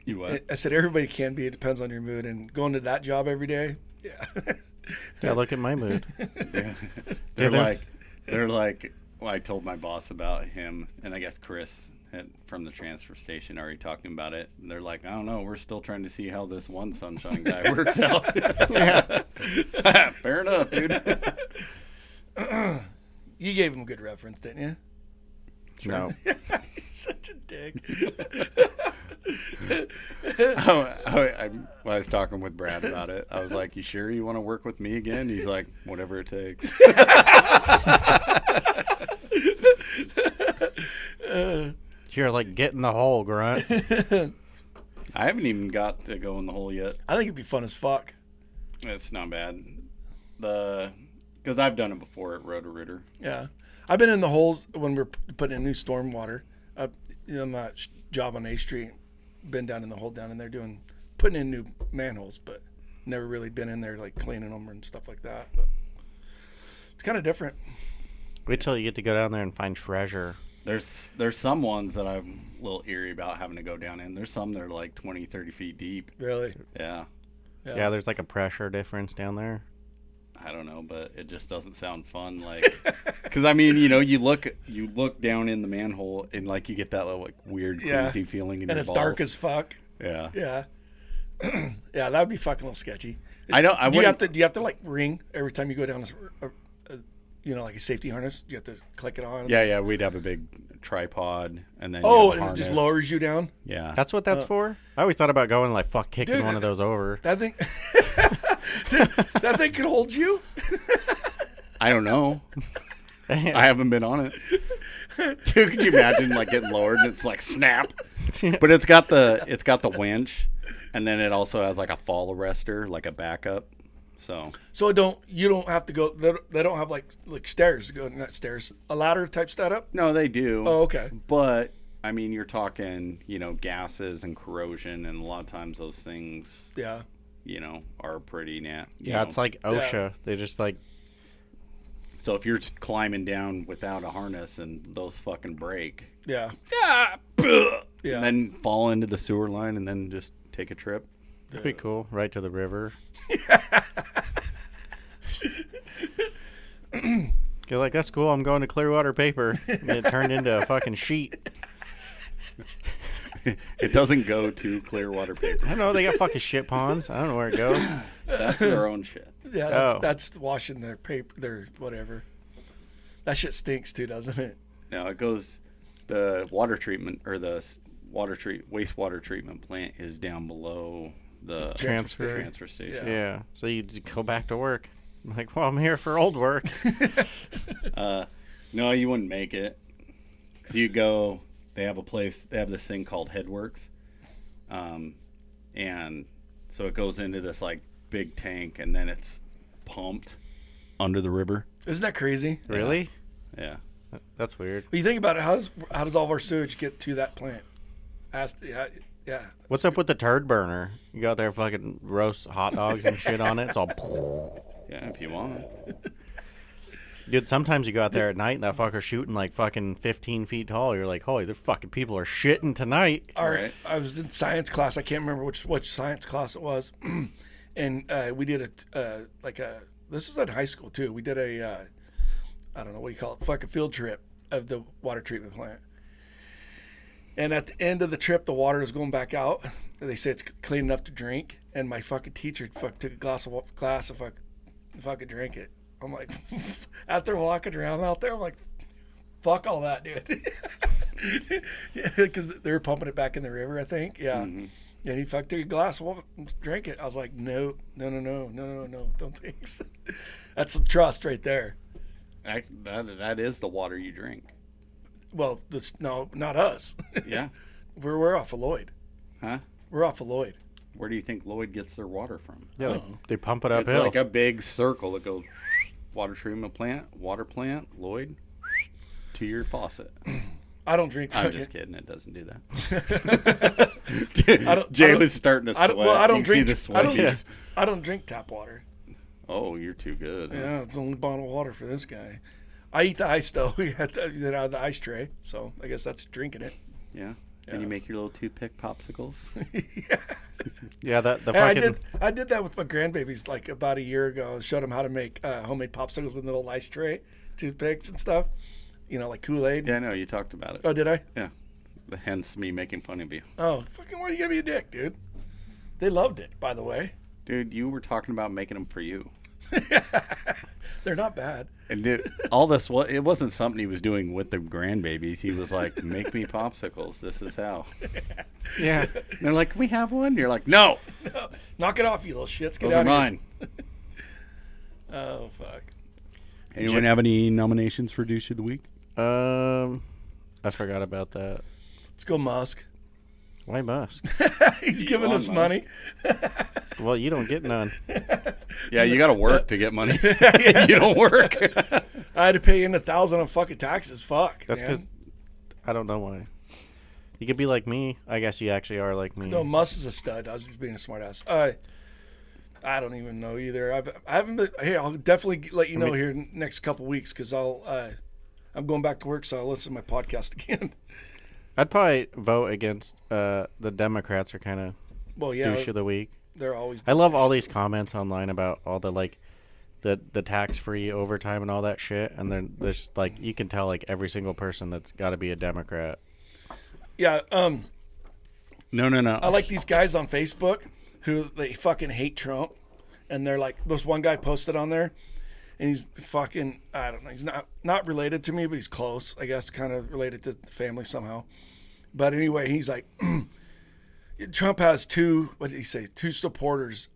You what? I said everybody can be. It depends on your mood. And going to that job every day, yeah. Yeah, look at my mood. Yeah. They're like, well, I told my boss about him, and I guess Chris from the transfer station already talking about it. And they're like, I don't know, we're still trying to see how this one sunshine guy works out. Yeah. Fair enough, dude. You gave him a good reference, didn't you? No. He's such a dick. I was talking with Brad about it. I was like, you sure you want to work with me again? He's like, whatever it takes. You're like get in the hole, grunt. I haven't even got to go in the hole yet. I think it'd be fun as fuck. It's not bad. Because I've done it before at Roto-Rooter. Yeah. I've been in the holes when we're putting in new storm water. My job on A Street, been down in the hole down in there putting in new manholes, but never really been in there like cleaning them and stuff like that. But it's kind of different. Wait till you get to go down there and find treasure. There's some ones that I'm a little eerie about having to go down in. There's some that are like 20, 30 feet deep. Really? Yeah. Yeah, there's like a pressure difference down there. I don't know, but it just doesn't sound fun. Like, because I mean, you look down in the manhole and like you get that little like weird, crazy feeling in and your it's balls. dark as fuck. Yeah. Yeah. Yeah, that would be fucking a little sketchy. I don't. Do you have to like ring every time you go down like a safety harness? Do you have to click it on? Yeah, we'd have a big tripod, and then and it just lowers you down. Yeah, That's what that's for. I always thought about going like kicking Dude, one of those over. That thing, that thing could hold you. I don't know. I haven't been on it. Dude, could you imagine like getting lowered and it's like snap? But it's got the winch, and then it also has like a fall arrestor, like a backup. So you don't have to go. They don't have like stairs to go, not stairs, a ladder type setup. no, they do. Oh, okay. But I mean, you're talking, gases and corrosion, and a lot of times those things, Yeah. are pretty Yeah, it's like OSHA. They just like. So if you're just climbing down without a harness and those fucking break, Yeah. yeah, Yeah. and then fall into the sewer line and then just take a trip. That'd be cool. Right to the river. You're like, that's cool. I'm going to Clearwater Paper. And it turned into a fucking sheet. It doesn't go to Clearwater Paper. I don't know. They got fucking shit ponds. I don't know where it goes. That's their own shit. Yeah. Oh. That's washing their paper, their whatever. That shit stinks too, doesn't it? Now it goes. The water treatment or the wastewater treatment plant is down below the transfer station. Yeah. So you go back to work. I'm like, well, I'm here for old work. No, you wouldn't make it. Cause you go. They have this thing called Headworks, and so it goes into this like big tank, and then it's pumped under the river. Isn't that crazy? Really? Yeah. That's weird. But you think about it, how does all of our sewage get to that plant? Yeah. What's up with the turd burner? You got there fucking roast hot dogs and shit on it. It's all. Yeah, if you want. Dude, sometimes you go out there at night and that fucker's shooting like fucking 15 feet tall. You're like, holy, the fucking people are shitting tonight. All right. I was in science class. I can't remember which science class it was. And we did this is in high school too. We did I don't know, what do you call it? Fucking field trip of the water treatment plant. And at the end of the trip, the water is going back out. They say it's clean enough to drink. And my fucking teacher took a glass if I could drink it. I'm like, after walking around out there, I'm like, fuck all that, dude. Because they were pumping it back in the river, I think. Yeah. Mm-hmm. And he took a glass, drank it. I was like, no, don't think so. That's some trust right there. That is the water you drink. Well, no, not us. Yeah. We're off of Lloyd. Huh? We're off of Lloyd. Where do you think Lloyd gets their water from? Yeah, they pump it uphill. It's like a big circle that goes water treatment plant, water plant, Lloyd, to your faucet. I don't drink. I'm just kidding. It doesn't do that. Jay was starting to sweat. I don't drink. See the sweat. I don't drink tap water. Oh, you're too good. Yeah, it's the only bottle of water for this guy. I eat the ice though. We had it out of the ice tray, so I guess that's drinking it. Yeah. And you make your little toothpick popsicles. Yeah. Yeah, the fucking. I did that with my grandbabies like about a year ago. I showed them how to make homemade popsicles in the little ice tray, toothpicks and stuff. Like Kool-Aid. Yeah, I know. You talked about it. Oh, did I? Yeah. Hence me making fun of you. Oh, fucking why do you give me a dick, dude? They loved it, by the way. Dude, you were talking about making them for you. They're not bad. And dude, all this, it wasn't something he was doing with the grandbabies. He was like, make me popsicles. This is how. Yeah. And they're like, can we have one? You're like, no. Knock it off, you little shits. Get Those out are mine. Oh, fuck. Anyone have any nominations for douche of the week? I forgot about that. Let's go Musk. Why Musk? He's giving us money. Well, you don't get none. Yeah, you got to work to get money. You don't work. I had to pay in $1,000 on fucking taxes. Fuck. That's because I don't know why. You could be like me. I guess you actually are like me. No, Musk is a stud. I was just being a smart ass. I don't even know either. I haven't been. Hey, I'll definitely let you know here next couple weeks because I'm going back to work, so I'll listen to my podcast again. I'd probably vote against the Democrats are kind of douche of the week. They're always. I love all these comments online about all the the tax-free overtime and all that shit, and then there's like you can tell like every single person that's got to be a Democrat. Yeah. No. I like these guys on Facebook who they fucking hate Trump, and they're like, this one guy posted on there, and he's fucking, I don't know, he's not related to me, but he's close, I guess, kind of related to the family somehow. But anyway, he's like, Trump has two supporters,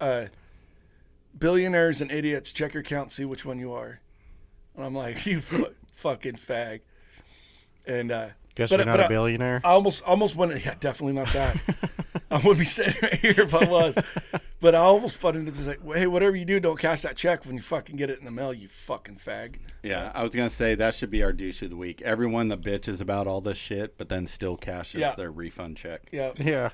billionaires and idiots. Check your count, see which one you are. And I'm like, you fucking fag. And guess you're not a billionaire. I almost went. Yeah, definitely not that. I would be sitting right here if I was. But I almost put into just like, hey, whatever you do, don't cash that check when you fucking get it in the mail, you fucking fag. Yeah, I was gonna say that should be our douche of the week. Everyone that bitches about all this shit, but then still cashes their refund check. Yeah. Yeah.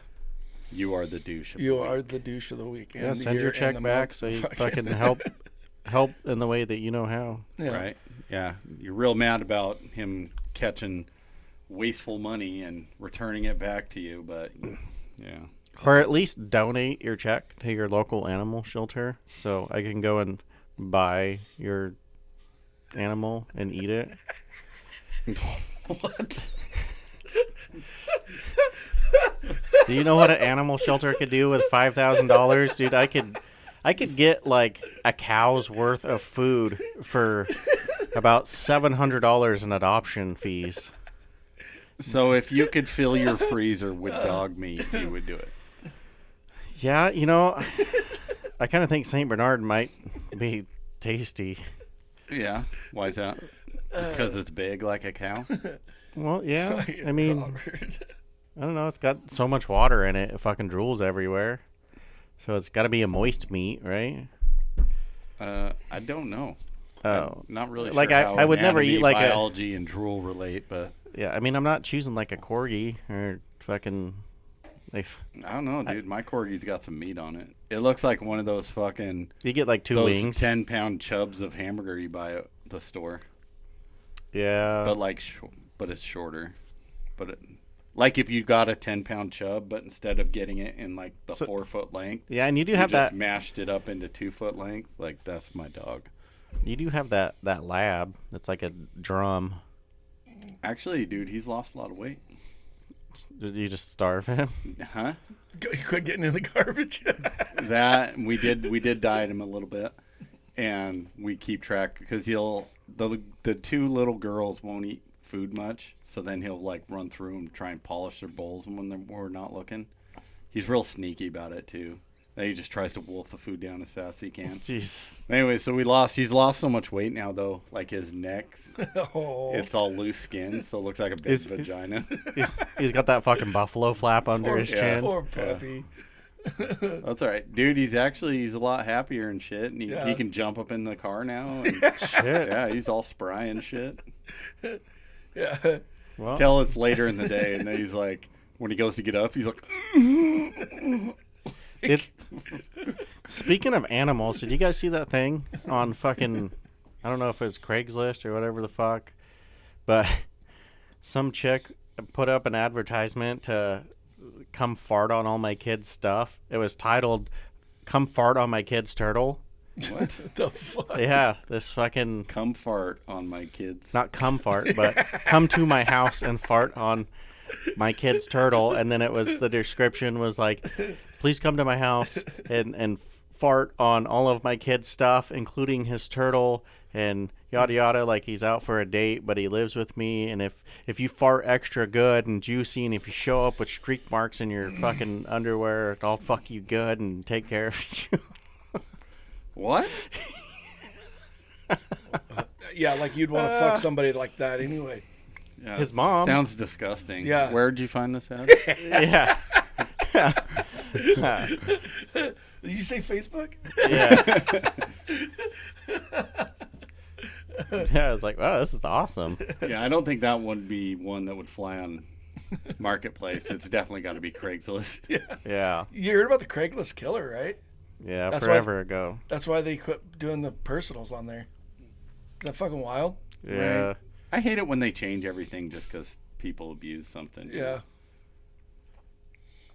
You are the douche. You are the douche of the week. Yeah, send your check back so you fucking help in the way that you know how. Yeah. Right? Yeah. You're real mad about him catching wasteful money and returning it back to you, but yeah. Or at least donate your check to your local animal shelter so I can go and buy your animal and eat it. What? Do you know what an animal shelter could do with $5,000? Dude, I could get like a cow's worth of food for about $700 in adoption fees. So if you could fill your freezer with dog meat, you would do it. Yeah, I kind of think St. Bernard might be tasty. Yeah. Why is that? Because it's big like a cow? Well, yeah. I mean, I don't know. It's got so much water in it. It fucking drools everywhere. So it's got to be a moist meat, right? I don't know. Oh. I'm not really like sure how I would never eat like biology and drool relate, but yeah, I mean, I'm not choosing like a corgi or fucking. I don't know, dude. My corgi's got some meat on it. It looks like one of those fucking. You get like two wings. 10-pound chubs of hamburger you buy at the store. Yeah. But but it's shorter. But like if you got a 10-pound chub, but instead of getting it in like the 4-foot length. Yeah, and you do have that. Just mashed it up into 2-foot length. Like that's my dog. You do have that lab that's like a drum. Actually, dude, he's lost a lot of weight. Did you just starve him? Huh? You quit getting in the garbage. That we did diet him a little bit, and we keep track because the two little girls won't eat food much, so then he'll like run through and try and polish their bowls when we're not looking. He's real sneaky about it too. Then he just tries to wolf the food down as fast as he can. Jeez. Anyway, so he's lost so much weight now though, like his neck, it's all loose skin, so it looks like a big vagina. He's got that fucking buffalo flap under his chin. Poor puppy. That's all right, dude. He's a lot happier and shit, and he can jump up in the car now. And, Shit. Yeah, he's all spry and shit. Yeah. Well, Till it's later in the day, and then he's like, when he goes to get up, he's like. Speaking of animals, did you guys see that thing on fucking, I don't know if it's Craigslist or whatever the fuck, but some chick put up an advertisement to come fart on all my kids' stuff. It was titled, "Come fart on my kid's turtle." What the fuck? Yeah, this fucking... Come fart on my kids. Not come fart, but come to my house and fart on my kid's turtle. And then the description was like, please come to my house and fart on all of my kid's stuff, including his turtle, and yada yada, like he's out for a date, but he lives with me, and if you fart extra good and juicy, and if you show up with streak marks in your fucking underwear, I'll fuck you good and take care of you. What? Yeah, like you'd want to fuck somebody like that anyway. Yeah, his mom. Sounds disgusting. Yeah. Where'd you find this at? Yeah. Did you say Facebook? Yeah. Yeah, I was like, wow, this is awesome. Yeah, I don't think that would be one that would fly on Marketplace. It's definitely got to be Craigslist. Yeah. You heard about the Craigslist killer, right? Yeah, That's forever ago. That's why they quit doing the personals on there. Is that fucking wild? Yeah. Right. I hate it when they change everything just because people abuse something. Yeah.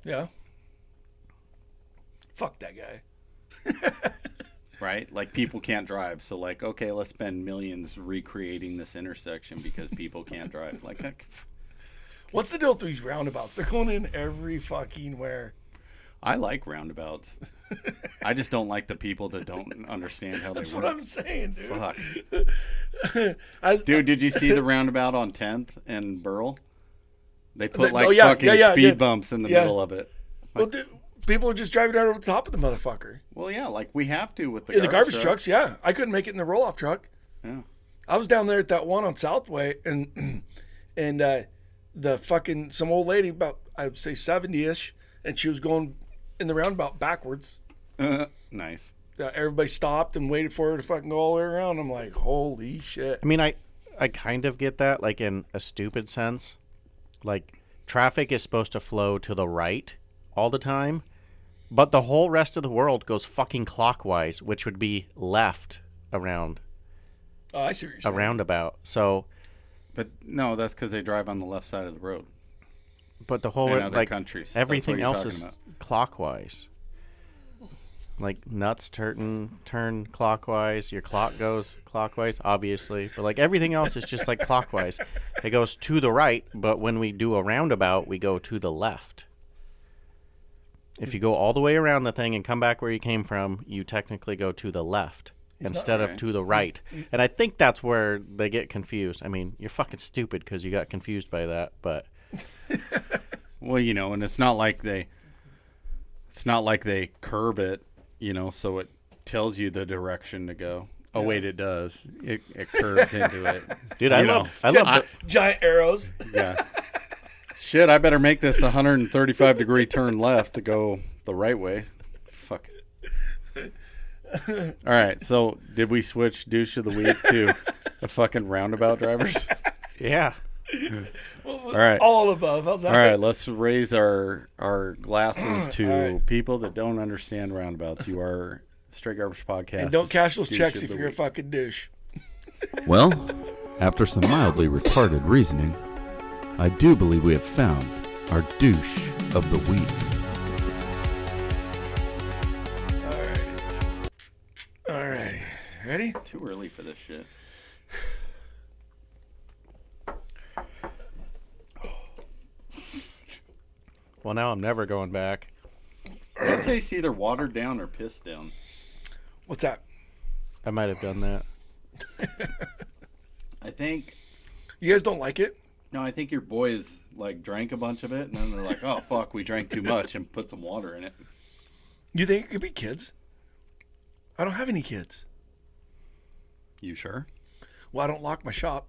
Yeah. Fuck that guy. Right? Like people can't drive. So like, okay, let's spend millions recreating this intersection because people can't drive. Like, what's the deal with these roundabouts? They're going in every fucking where. I like roundabouts. I just don't like the people that don't understand how they That's work. what I'm saying, dude. Fuck. Dude, did you see the roundabout on 10th and Burl? They put like fucking speed bumps in the middle of it. Well, dude, people are just driving right over the top of the motherfucker. Well, yeah, like we have to with the garbage trucks. Yeah, I couldn't make it in the roll-off truck. Yeah, I was down there at that one on Southway, and the fucking some old lady about I'd say 70ish, and she was going in the roundabout backwards. Nice. Everybody stopped and waited for her to fucking go all the way around. I'm like, holy shit. I mean, I kind of get that, like in a stupid sense. Like, traffic is supposed to flow to the right all the time, but the whole rest of the world goes fucking clockwise, which would be left around. Oh, I see what you're saying. A roundabout. So, but no, that's because they drive on the left side of the road. But the whole in other like countries, everything else is clockwise. Like nuts turn clockwise. Your clock goes clockwise, obviously. But like everything else is just like clockwise. It goes to the right, but when we do a roundabout, we go to the left. If you go all the way around the thing and come back where you came from, you technically go to the left instead of to the right. And I think that's where they get confused. I mean, you're fucking stupid because you got confused by that, but... Well, you know, and it's not like they curve it, you know, so it tells you the direction to go. Oh wait, it does. It curves into it. Dude, I love giant arrows. Yeah. Shit, I better make this 135 degree turn left to go the right way. Fuck. All right, so did we switch douche of the week to the fucking roundabout drivers? Yeah. All right. All above. How's that? All right, let's raise our glasses to people that don't understand roundabouts. You are Straight Garbage Podcast. And don't cash those checks if you're a fucking douche. Well, after some mildly retarded reasoning, I do believe we have found our douche of the week. All right. Ready? Too early for this shit. Well, now I'm never going back. That tastes either watered down or pissed down. What's that? I might have done that. I think... You guys don't like it? No, I think your boys, like, drank a bunch of it, and then they're like, oh, fuck, we drank too much, and put some water in it. You think it could be kids? I don't have any kids. You sure? Well, I don't lock my shop.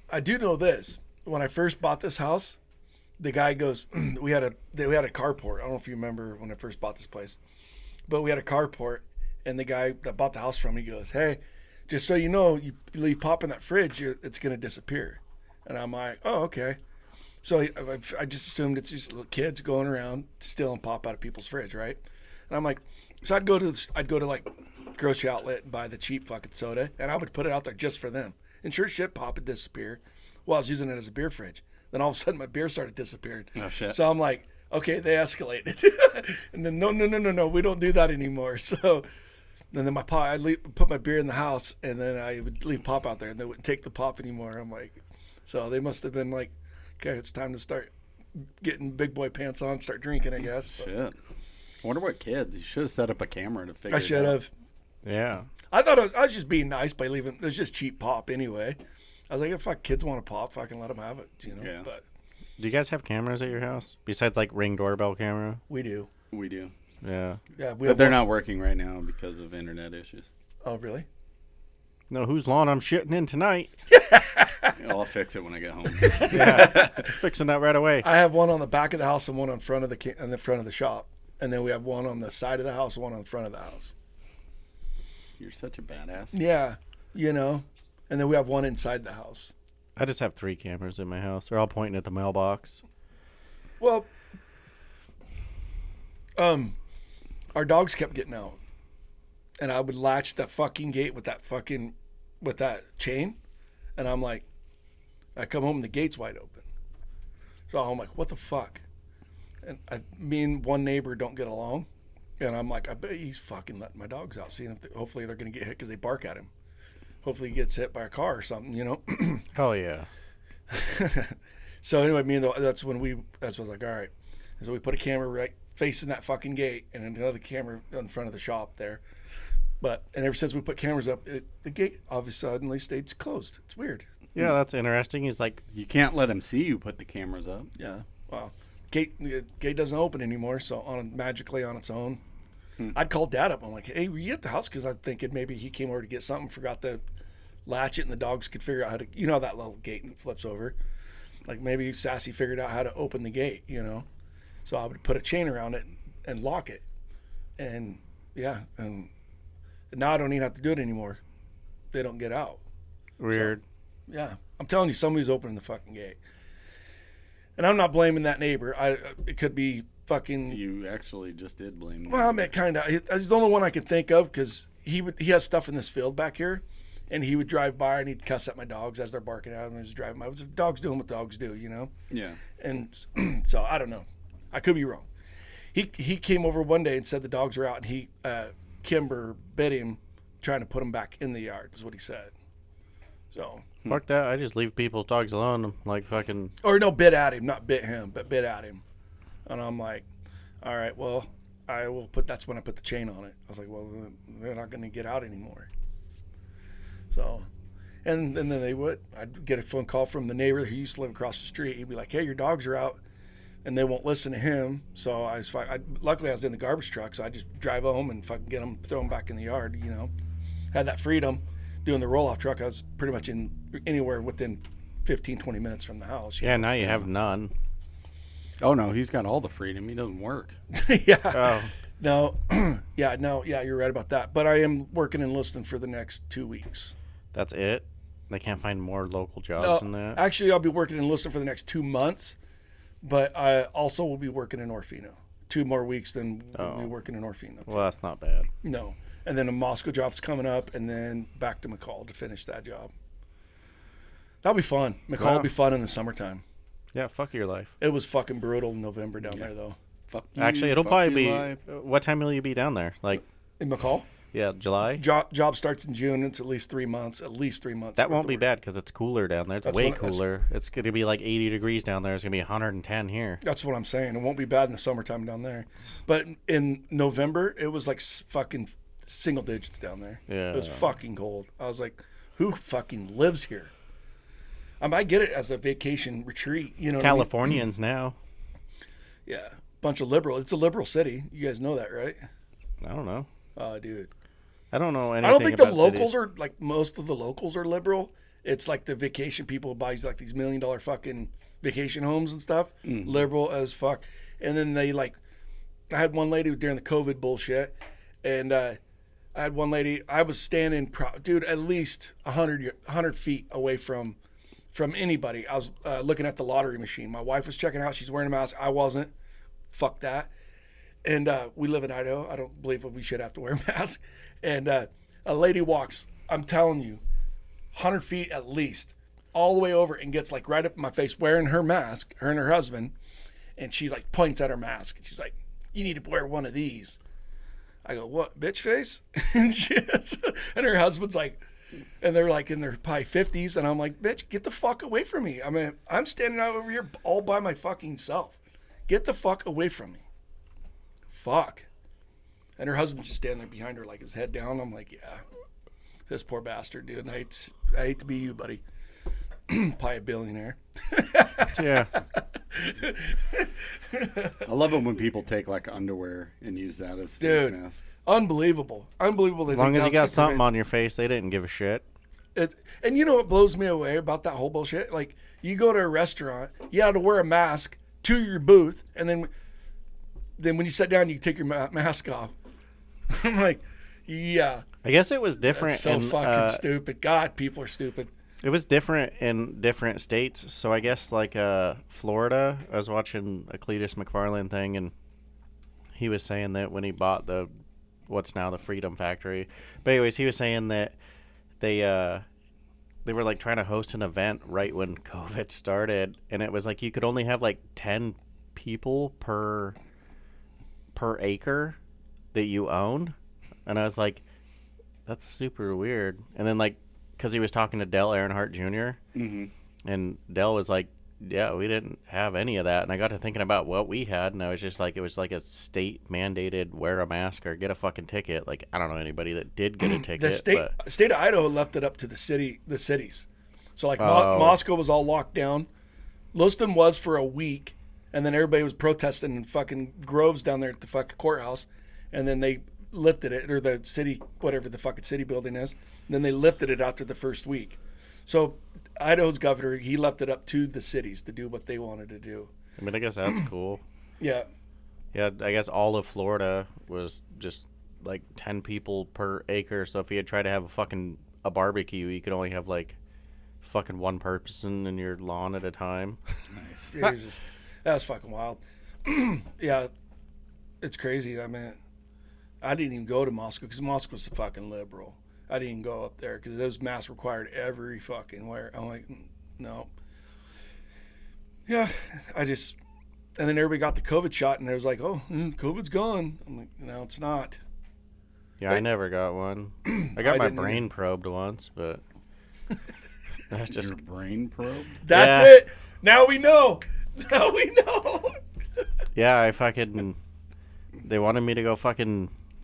I do know this. When I first bought this house, the guy goes, we had a carport. I don't know if you remember when I first bought this place, but we had a carport, and the guy that bought the house from me goes, hey, just so you know, you leave pop in that fridge, it's going to disappear. And I'm like, oh, okay. So I just assumed it's just little kids going around stealing pop out of people's fridge, right? And I'm like, so I'd go to like grocery outlet and buy the cheap fucking soda, and I would put it out there just for them. And sure shit, pop would disappear. Well, I was using it as a beer fridge. Then all of a sudden, my beer started disappearing. Oh shit! So I'm like, okay, they escalated. And then no, we don't do that anymore. So, and then I'd put my beer in the house, and then I would leave pop out there, and they wouldn't take the pop anymore. I'm like, so they must have been like, okay, it's time to start getting big boy pants on, start drinking, I guess. But shit. I wonder what kids. You should have set up a camera to figure. I should have. Yeah. I thought I was just being nice by leaving. It was just cheap pop anyway. I was like, if kids want to pop, I can let them have it, you know. Yeah. But Do you guys have cameras at your house besides like Ring doorbell camera? we do. We do. Yeah. Yeah, But they're not working right now because of internet issues. Oh, really? No, whose lawn I'm shitting in tonight? I'll fix it when I get home. Yeah. Fixing that right away. I have one on the back of the house and one on front of the front of the shop, and then we have one on the side of the house, one on the front of the house. You're such a badass. Yeah, you know, and then we have one inside the house. I just have 3 cameras in my house. They're all pointing at the mailbox. Well, our dogs kept getting out, and I would latch the fucking gate with that chain, and I'm like, I come home and the gate's wide open. So I'm like, what the fuck? And me and one neighbor don't get along, and I'm like, I bet he's fucking letting my dogs out, seeing if hopefully they're gonna get hit because they bark at him. Hopefully he gets hit by a car or something, you know. Hell yeah. So anyway, that's when I was like, all right. And so we put a camera right facing that fucking gate, and another camera in front of the shop there. And ever since we put cameras up, the gate obviously suddenly stayed closed. It's weird. Yeah, that's interesting. He's like, You can't let him see you put the cameras up. Yeah. Well, gate doesn't open anymore, so magically on its own. I'd call Dad up. I'm like, hey, were you at the house? Because I'm thinking maybe he came over to get something, forgot to latch it, and the dogs could figure out how to, that little gate that flips over. Like maybe Sassy figured out how to open the gate, So I would put a chain around it and lock it. And yeah, and now I don't even have to do it anymore. They don't get out. weird. So, yeah. I'm telling you, somebody's opening the fucking gate. And I'm not blaming that neighbor. It could be fucking. You actually just did blame him. Well, I mean, kind of. He's the only one I can think of because he has stuff in this field back here, and he would drive by and he'd cuss at my dogs as they're barking at him. And he's driving by. Dogs doing what dogs do, Yeah. And so I don't know. I could be wrong. He came over one day and said the dogs were out, and Kimber bit him, trying to put him back in the yard. Is what he said. So. Fuck that. I just leave people's dogs alone. Like fucking. Or no, bit at him, not bit him, but bit at him. And I'm like, all right, well, I will that's when I put the chain on it. I was like, well, they're not going to get out anymore. So, and then they would. I'd get a phone call from the neighbor who used to live across the street. He'd be like, hey, your dogs are out. And they won't listen to him. So luckily I was in the garbage truck, so I just drive home and fucking get them, throw them back in the yard, Had that freedom. Doing the roll-off truck, I was pretty much in anywhere within 15, 20 minutes from the house. Yeah, now you have none. Oh, no, he's got all the freedom. He doesn't work. Yeah. Oh. No. Yeah, you're right about that. But I am working and listening for the next 2 weeks. That's it? They can't find more local jobs than that? Actually, I'll be working and listening for the next 2 months. But I also will be working in Orfino. 2 more weeks, then we'll be working in Orfino. Well, that's not bad. No. And then a Moscow job's coming up, and then back to McCall to finish that job. That'll be fun. McCall will be fun in the summertime. Yeah, fuck your life. It was fucking brutal in November down there, though. Fuck you, Actually, it'll fuck probably your be. life. What time will you be down there? Like, In McCall? yeah, July? Job starts in June. It's at least 3 months. That won't be bad because it's cooler down there. It's That's way what- that's- cooler. It's going to be like 80 degrees down there. It's going to be 110 here. That's what I'm saying. It won't be bad in the summertime down there. But in November, it was like fucking single digits down there. Yeah. It was fucking cold. I was like, who fucking lives here? I get it as a vacation retreat. You know what I mean? Californians now. Yeah. Bunch of liberal. It's a liberal city. You guys know that, right? I don't know. Oh, dude. I don't know anything I don't think the about locals cities. are like most of the locals are liberal. It's like the vacation people buys like these $1 million fucking vacation homes and stuff. Liberal as fuck. And then I had one lady during the COVID bullshit, and I had one lady. I was standing, dude, at least 100 feet away from anybody. I was looking at the lottery machine. My wife was checking out. She's wearing a mask. I wasn't. Fuck that. And we live in Idaho. I don't believe we should have to wear a mask. And a lady walks, I'm telling you, 100 feet at least, all the way over and gets like right up in my face wearing her mask, her and her husband. And she's like, points at her mask. And she's like, you need to wear one of these. I go, what, bitch face? And her husband's like, and they're like in their probably 50s. And I'm like, bitch, get the fuck away from me. I mean, I'm standing out over here all by my fucking self. Get the fuck away from me. Fuck. And her husband's just standing there behind her, like his head down. I'm like, yeah, this poor bastard, dude. I hate to be you, buddy. Probably a billionaire. Yeah. I love it when people take like underwear and use that as face Dude, mask. unbelievable. Unbelievable. As long as you got something on your face, they didn't give a shit. And you know what blows me away about that whole bullshit? Like, you go to a restaurant, you have to wear a mask to your booth, and then when you sit down, you take your mask off. I'm like, yeah. I guess it was different. That's so in, fucking stupid. God, people are stupid. It was different in different states. So I guess like Florida, I was watching a Cletus McFarland thing, and he was saying that when he bought what's now the Freedom Factory. But anyways, he was saying that they were like trying to host an event right when COVID started, and it was like you could only have like 10 people per acre that you owned. And I was like, that's super weird. And then like, because he was talking to Dale Earnhardt Jr. Mm-hmm. And Dell was like, yeah, we didn't have any of that. And I got to thinking about what we had, and I was just like, it was like a state mandated wear a mask or get a fucking ticket. Like, I don't know anybody that did get a ticket. The state of Idaho left it up to the cities. So like Moscow was all locked down. Lewiston was for a week, and then everybody was protesting in fucking groves down there at the fucking courthouse, and then they lifted it, or the city, whatever the fucking city building is, and then they lifted it after the first week. So Idaho's governor, he left it up to the cities to do what they wanted to do. I mean, I guess that's cool. Yeah. Yeah, I guess all of Florida was just like 10 people per acre. So if you had tried to have a barbecue, you could only have like fucking one person in your lawn at a time. Nice. Jesus. That was fucking wild. Yeah. It's crazy. I mean, I didn't even go to Moscow because Moscow's a fucking liberal. I didn't even go up there because those masks required every fucking wear. I'm like, no. Yeah, and then everybody got the COVID shot, and it was like, oh, COVID's gone. I'm like, no, it's not. Yeah, I never got one. I got my brain probed once, but that's just... Your brain probed? That's it. Now we know. Now we know. Yeah, they wanted me to go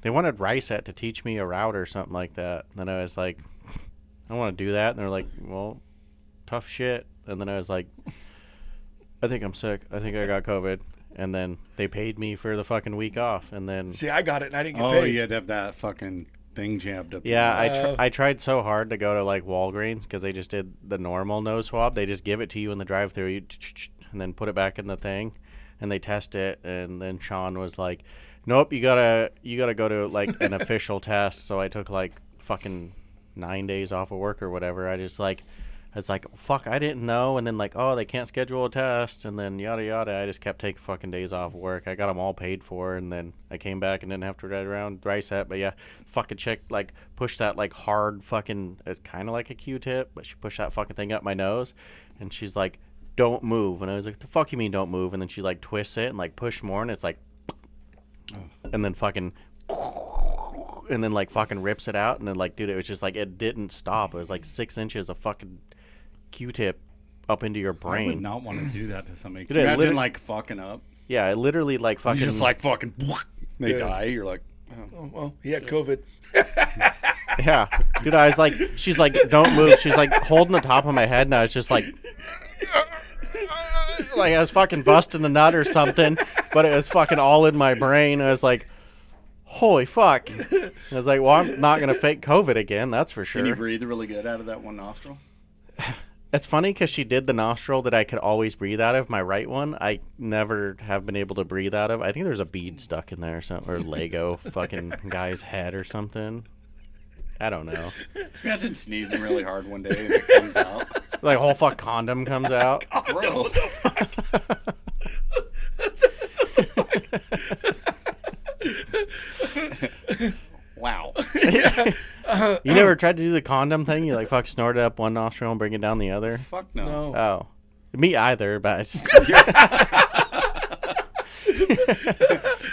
they wanted Riset to teach me a route or something like that. And then I was like, I don't want to do that. And they're like, well, tough shit. And then I was like, I think I'm sick. I think I got COVID. And then they paid me for the fucking week off. And then... See, I got it and I didn't get paid. paid. You had to have that fucking thing jabbed up. Yeah, I tried so hard to go to like Walgreens because they just did the normal nose swab. They just give it to you in the drive-thru and then put it back in the thing. And they test it. And then Sean was like... Nope, you gotta go to like an official test. So I took like fucking 9 days off of work or whatever. It's like, fuck, I didn't know. And then like, oh, they can't schedule a test, and then yada yada. I just kept taking fucking days off of work. I got them all paid for, and then I came back and didn't have to ride around Riset. But yeah, fucking chick like pushed that like hard fucking. It's kind of like a Q-tip, but she pushed that fucking thing up my nose, and she's like, "Don't move." And I was like, "The fuck you mean don't move?" And then she like twists it and like push more, and it's like. And then fucking and then like fucking rips it out, and then like, dude, it was just like it didn't stop. It was like 6 inches of fucking Q-tip up into your brain. I would not want to do that to somebody. Dude, imagine like fucking up. Yeah, it literally like fucking You just like fucking they die. You're like, oh well, he had COVID. Yeah, dude, I was like, she's like, don't move. She's like holding the top of my head, and I was just like I was fucking busting a nut or something, but it was fucking all in my brain. I was like, holy fuck. I was like, well, I'm not going to fake COVID again, that's for sure. Can you breathe really good out of that one nostril? It's funny because she did the nostril that I could always breathe out of, my right one. I never have been able to breathe out of. I think there's a bead stuck in there or something, or Lego fucking guy's head or something. I don't know. Imagine sneezing really hard one day and it comes out. Like a whole fuck condom comes out. Gross. Wow. You never tried to do the condom thing? You like fuck snort it up one nostril and bring it down the other? Fuck no. Oh. Me either, but it's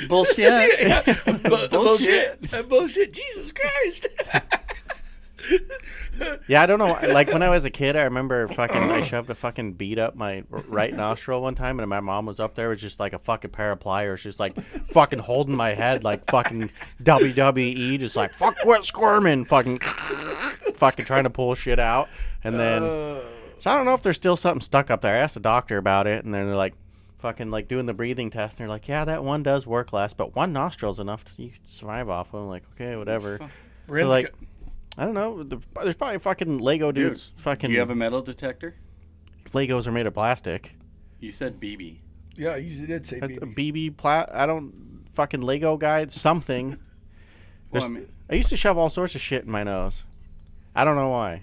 bullshit. Bullshit. Bullshit. Jesus Christ. Yeah, I don't know. Like when I was a kid, I remember I shoved a fucking bead up my right nostril one time, and my mom was up there with just like a fucking pair of pliers, just like fucking holding my head like fucking WWE, just like fuck quit squirming, fucking trying to pull shit out. And then so I don't know if there's still something stuck up there. I asked the doctor about it, and then they're like fucking like doing the breathing test, and they're like, yeah, that one does work less, but one nostril's enough to survive off of. I'm like, okay, whatever. So like, I don't know. There's probably fucking Lego dudes. Dude, fucking. Do you have a metal detector? Legos are made of plastic. You said BB. Yeah, you did say That's BB. a BB I don't fucking Lego guy. Something. Well, I mean, I used to shove all sorts of shit in my nose. I don't know why.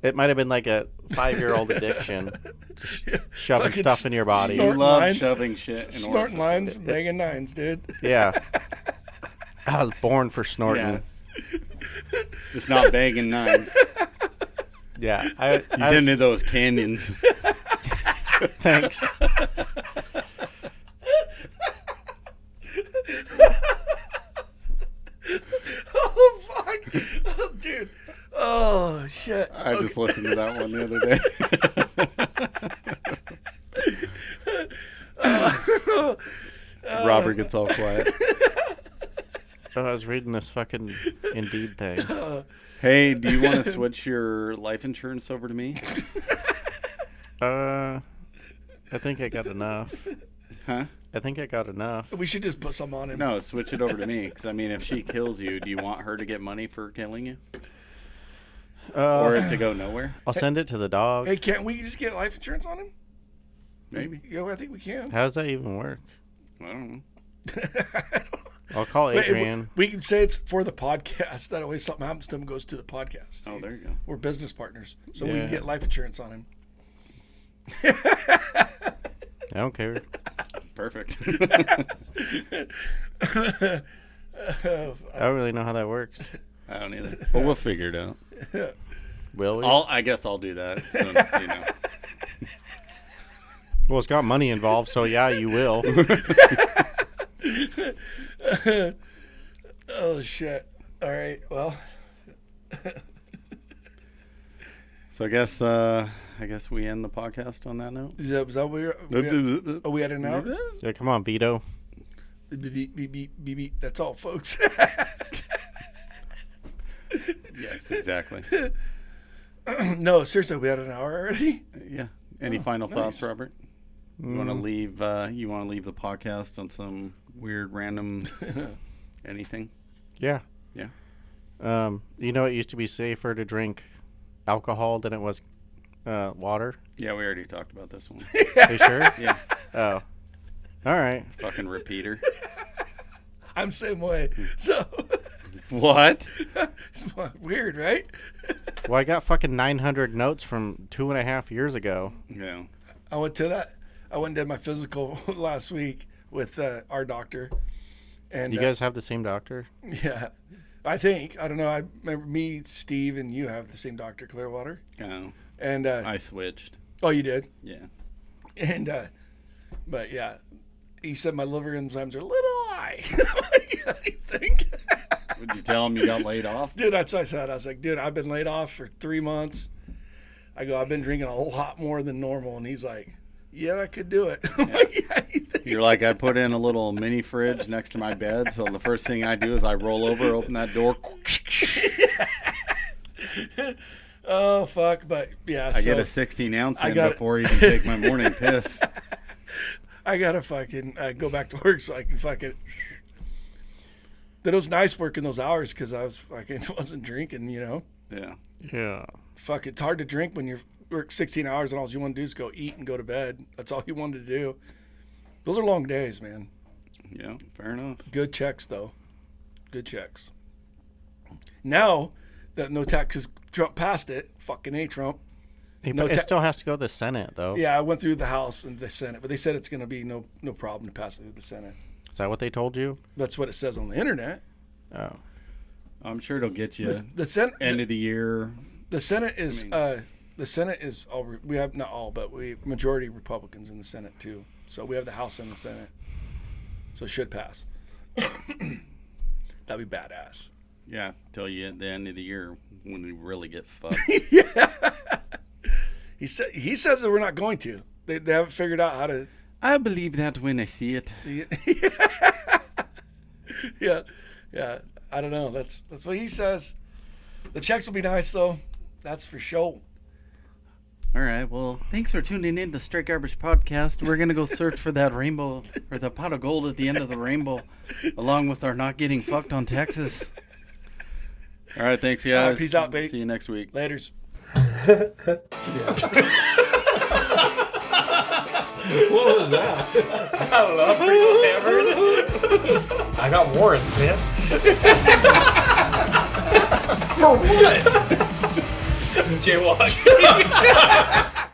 It might have been like a 5-year-old addiction. Just shoving stuff in your body. you love lines, shoving shit in snorting lines, Megan Nines, dude. Yeah. I was born for snorting. Yeah. Just not bagging nines. Yeah. He's into those canyons. Thanks. Oh, fuck. Oh, dude. Oh, shit. I just listened to that one the other day. it gets all quiet. Oh, I was reading this fucking Indeed thing. Hey, do you want to switch your life insurance over to me? I think I got enough. Huh? I think I got enough. We should just put some on him. No, switch it over to me. Because, I mean, if she kills you, do you want her to get money for killing you? Or it to go nowhere? I'll send it to the dog. Hey, can't we just get life insurance on him? Maybe. Yeah, I think we can. How does that even work? I don't know. I'll call Adrian. We can say it's for the podcast. That way something happens to him, goes to the podcast. Oh, there you go. We're business partners. So we Yeah. can get life insurance on him. I don't care. Perfect. I don't really know how that works. I don't either. Well, we'll figure it out. Will we? I guess I'll do that since, you know. Well, it's got money involved, so yeah, you will. Oh, shit. All right. Well, So I guess we end the podcast on that note. is that what we had an hour? Yeah, come on, Vito. Beep, beep, beep, beep, beep, beep. That's all, folks. Yes, exactly. No, seriously, we had an hour already. Yeah. Any final thoughts, Robert? You want to Mm. leave? You want to leave the podcast on some weird, random anything? Yeah. Yeah. You know, it used to be safer to drink alcohol than it was water. Yeah, we already talked about this one. Are you sure? Yeah. Oh. All right. Fucking repeater. I'm same way. So What? it's weird, right? Well, I got fucking 900 notes from 2.5 years ago. Yeah. I went and did my physical last week with our doctor. And You guys have the same doctor? yeah, I think. I don't know. I remember me, Steve, and you have the same doctor, Clearwater. Oh, And I switched. oh, you did. Yeah. And but yeah, he said my liver enzymes are a little high. I think. Would you tell him you got laid off? Dude, that's what I said. I was like, dude, I've been laid off for 3 months. I go, I've been drinking a lot more than normal. And he's like, yeah, I could do it. I'm like, yeah, you think? You're like, I put in a little mini fridge next to my bed. So the first thing I do is I roll over, open that door. Oh, fuck. But yeah, I get a 16 ounce in got it. before I even take my morning piss. I got to fucking go back to work so I can fucking. That was nice working those hours because I was fucking wasn't drinking, you know. Yeah. Yeah. Fuck, it's hard to drink when you work 16 hours and all you want to do is go eat and go to bed. That's all you wanted to do. Those are long days, man. Yeah. Fair enough. Good checks, though. Good checks. Now that no taxes, Trump passed it. Fucking A, Trump. No It still has to go to the Senate, though. Yeah, I went through the House and the Senate, but they said it's going to be no problem to pass it through the Senate. Is that what they told you? That's what it says on the internet. Oh. I'm sure it'll get you The Senate. end of the year. The Senate is I the Senate is all we have, not all, but we majority Republicans in the Senate too. So we have the House and the Senate, so it should pass. That'd be badass. Yeah. Till you at the end of the year when we really get fucked. He says that we're not going to. They haven't figured out how to. I believe that when I see it. Yeah. I don't know. That's what he says. The checks will be nice though. That's for sure. All right. Well, thanks for tuning in to Straight Garbage Podcast. We're going to go search for that rainbow or the pot of gold at the end of the rainbow, along with our not getting fucked on Texas. All right. Thanks, guys. Peace out, babe. See you next week. Laters. What was that? I don't know. I'm pretty hammered. I got warrants, man. For what? Jaywalking.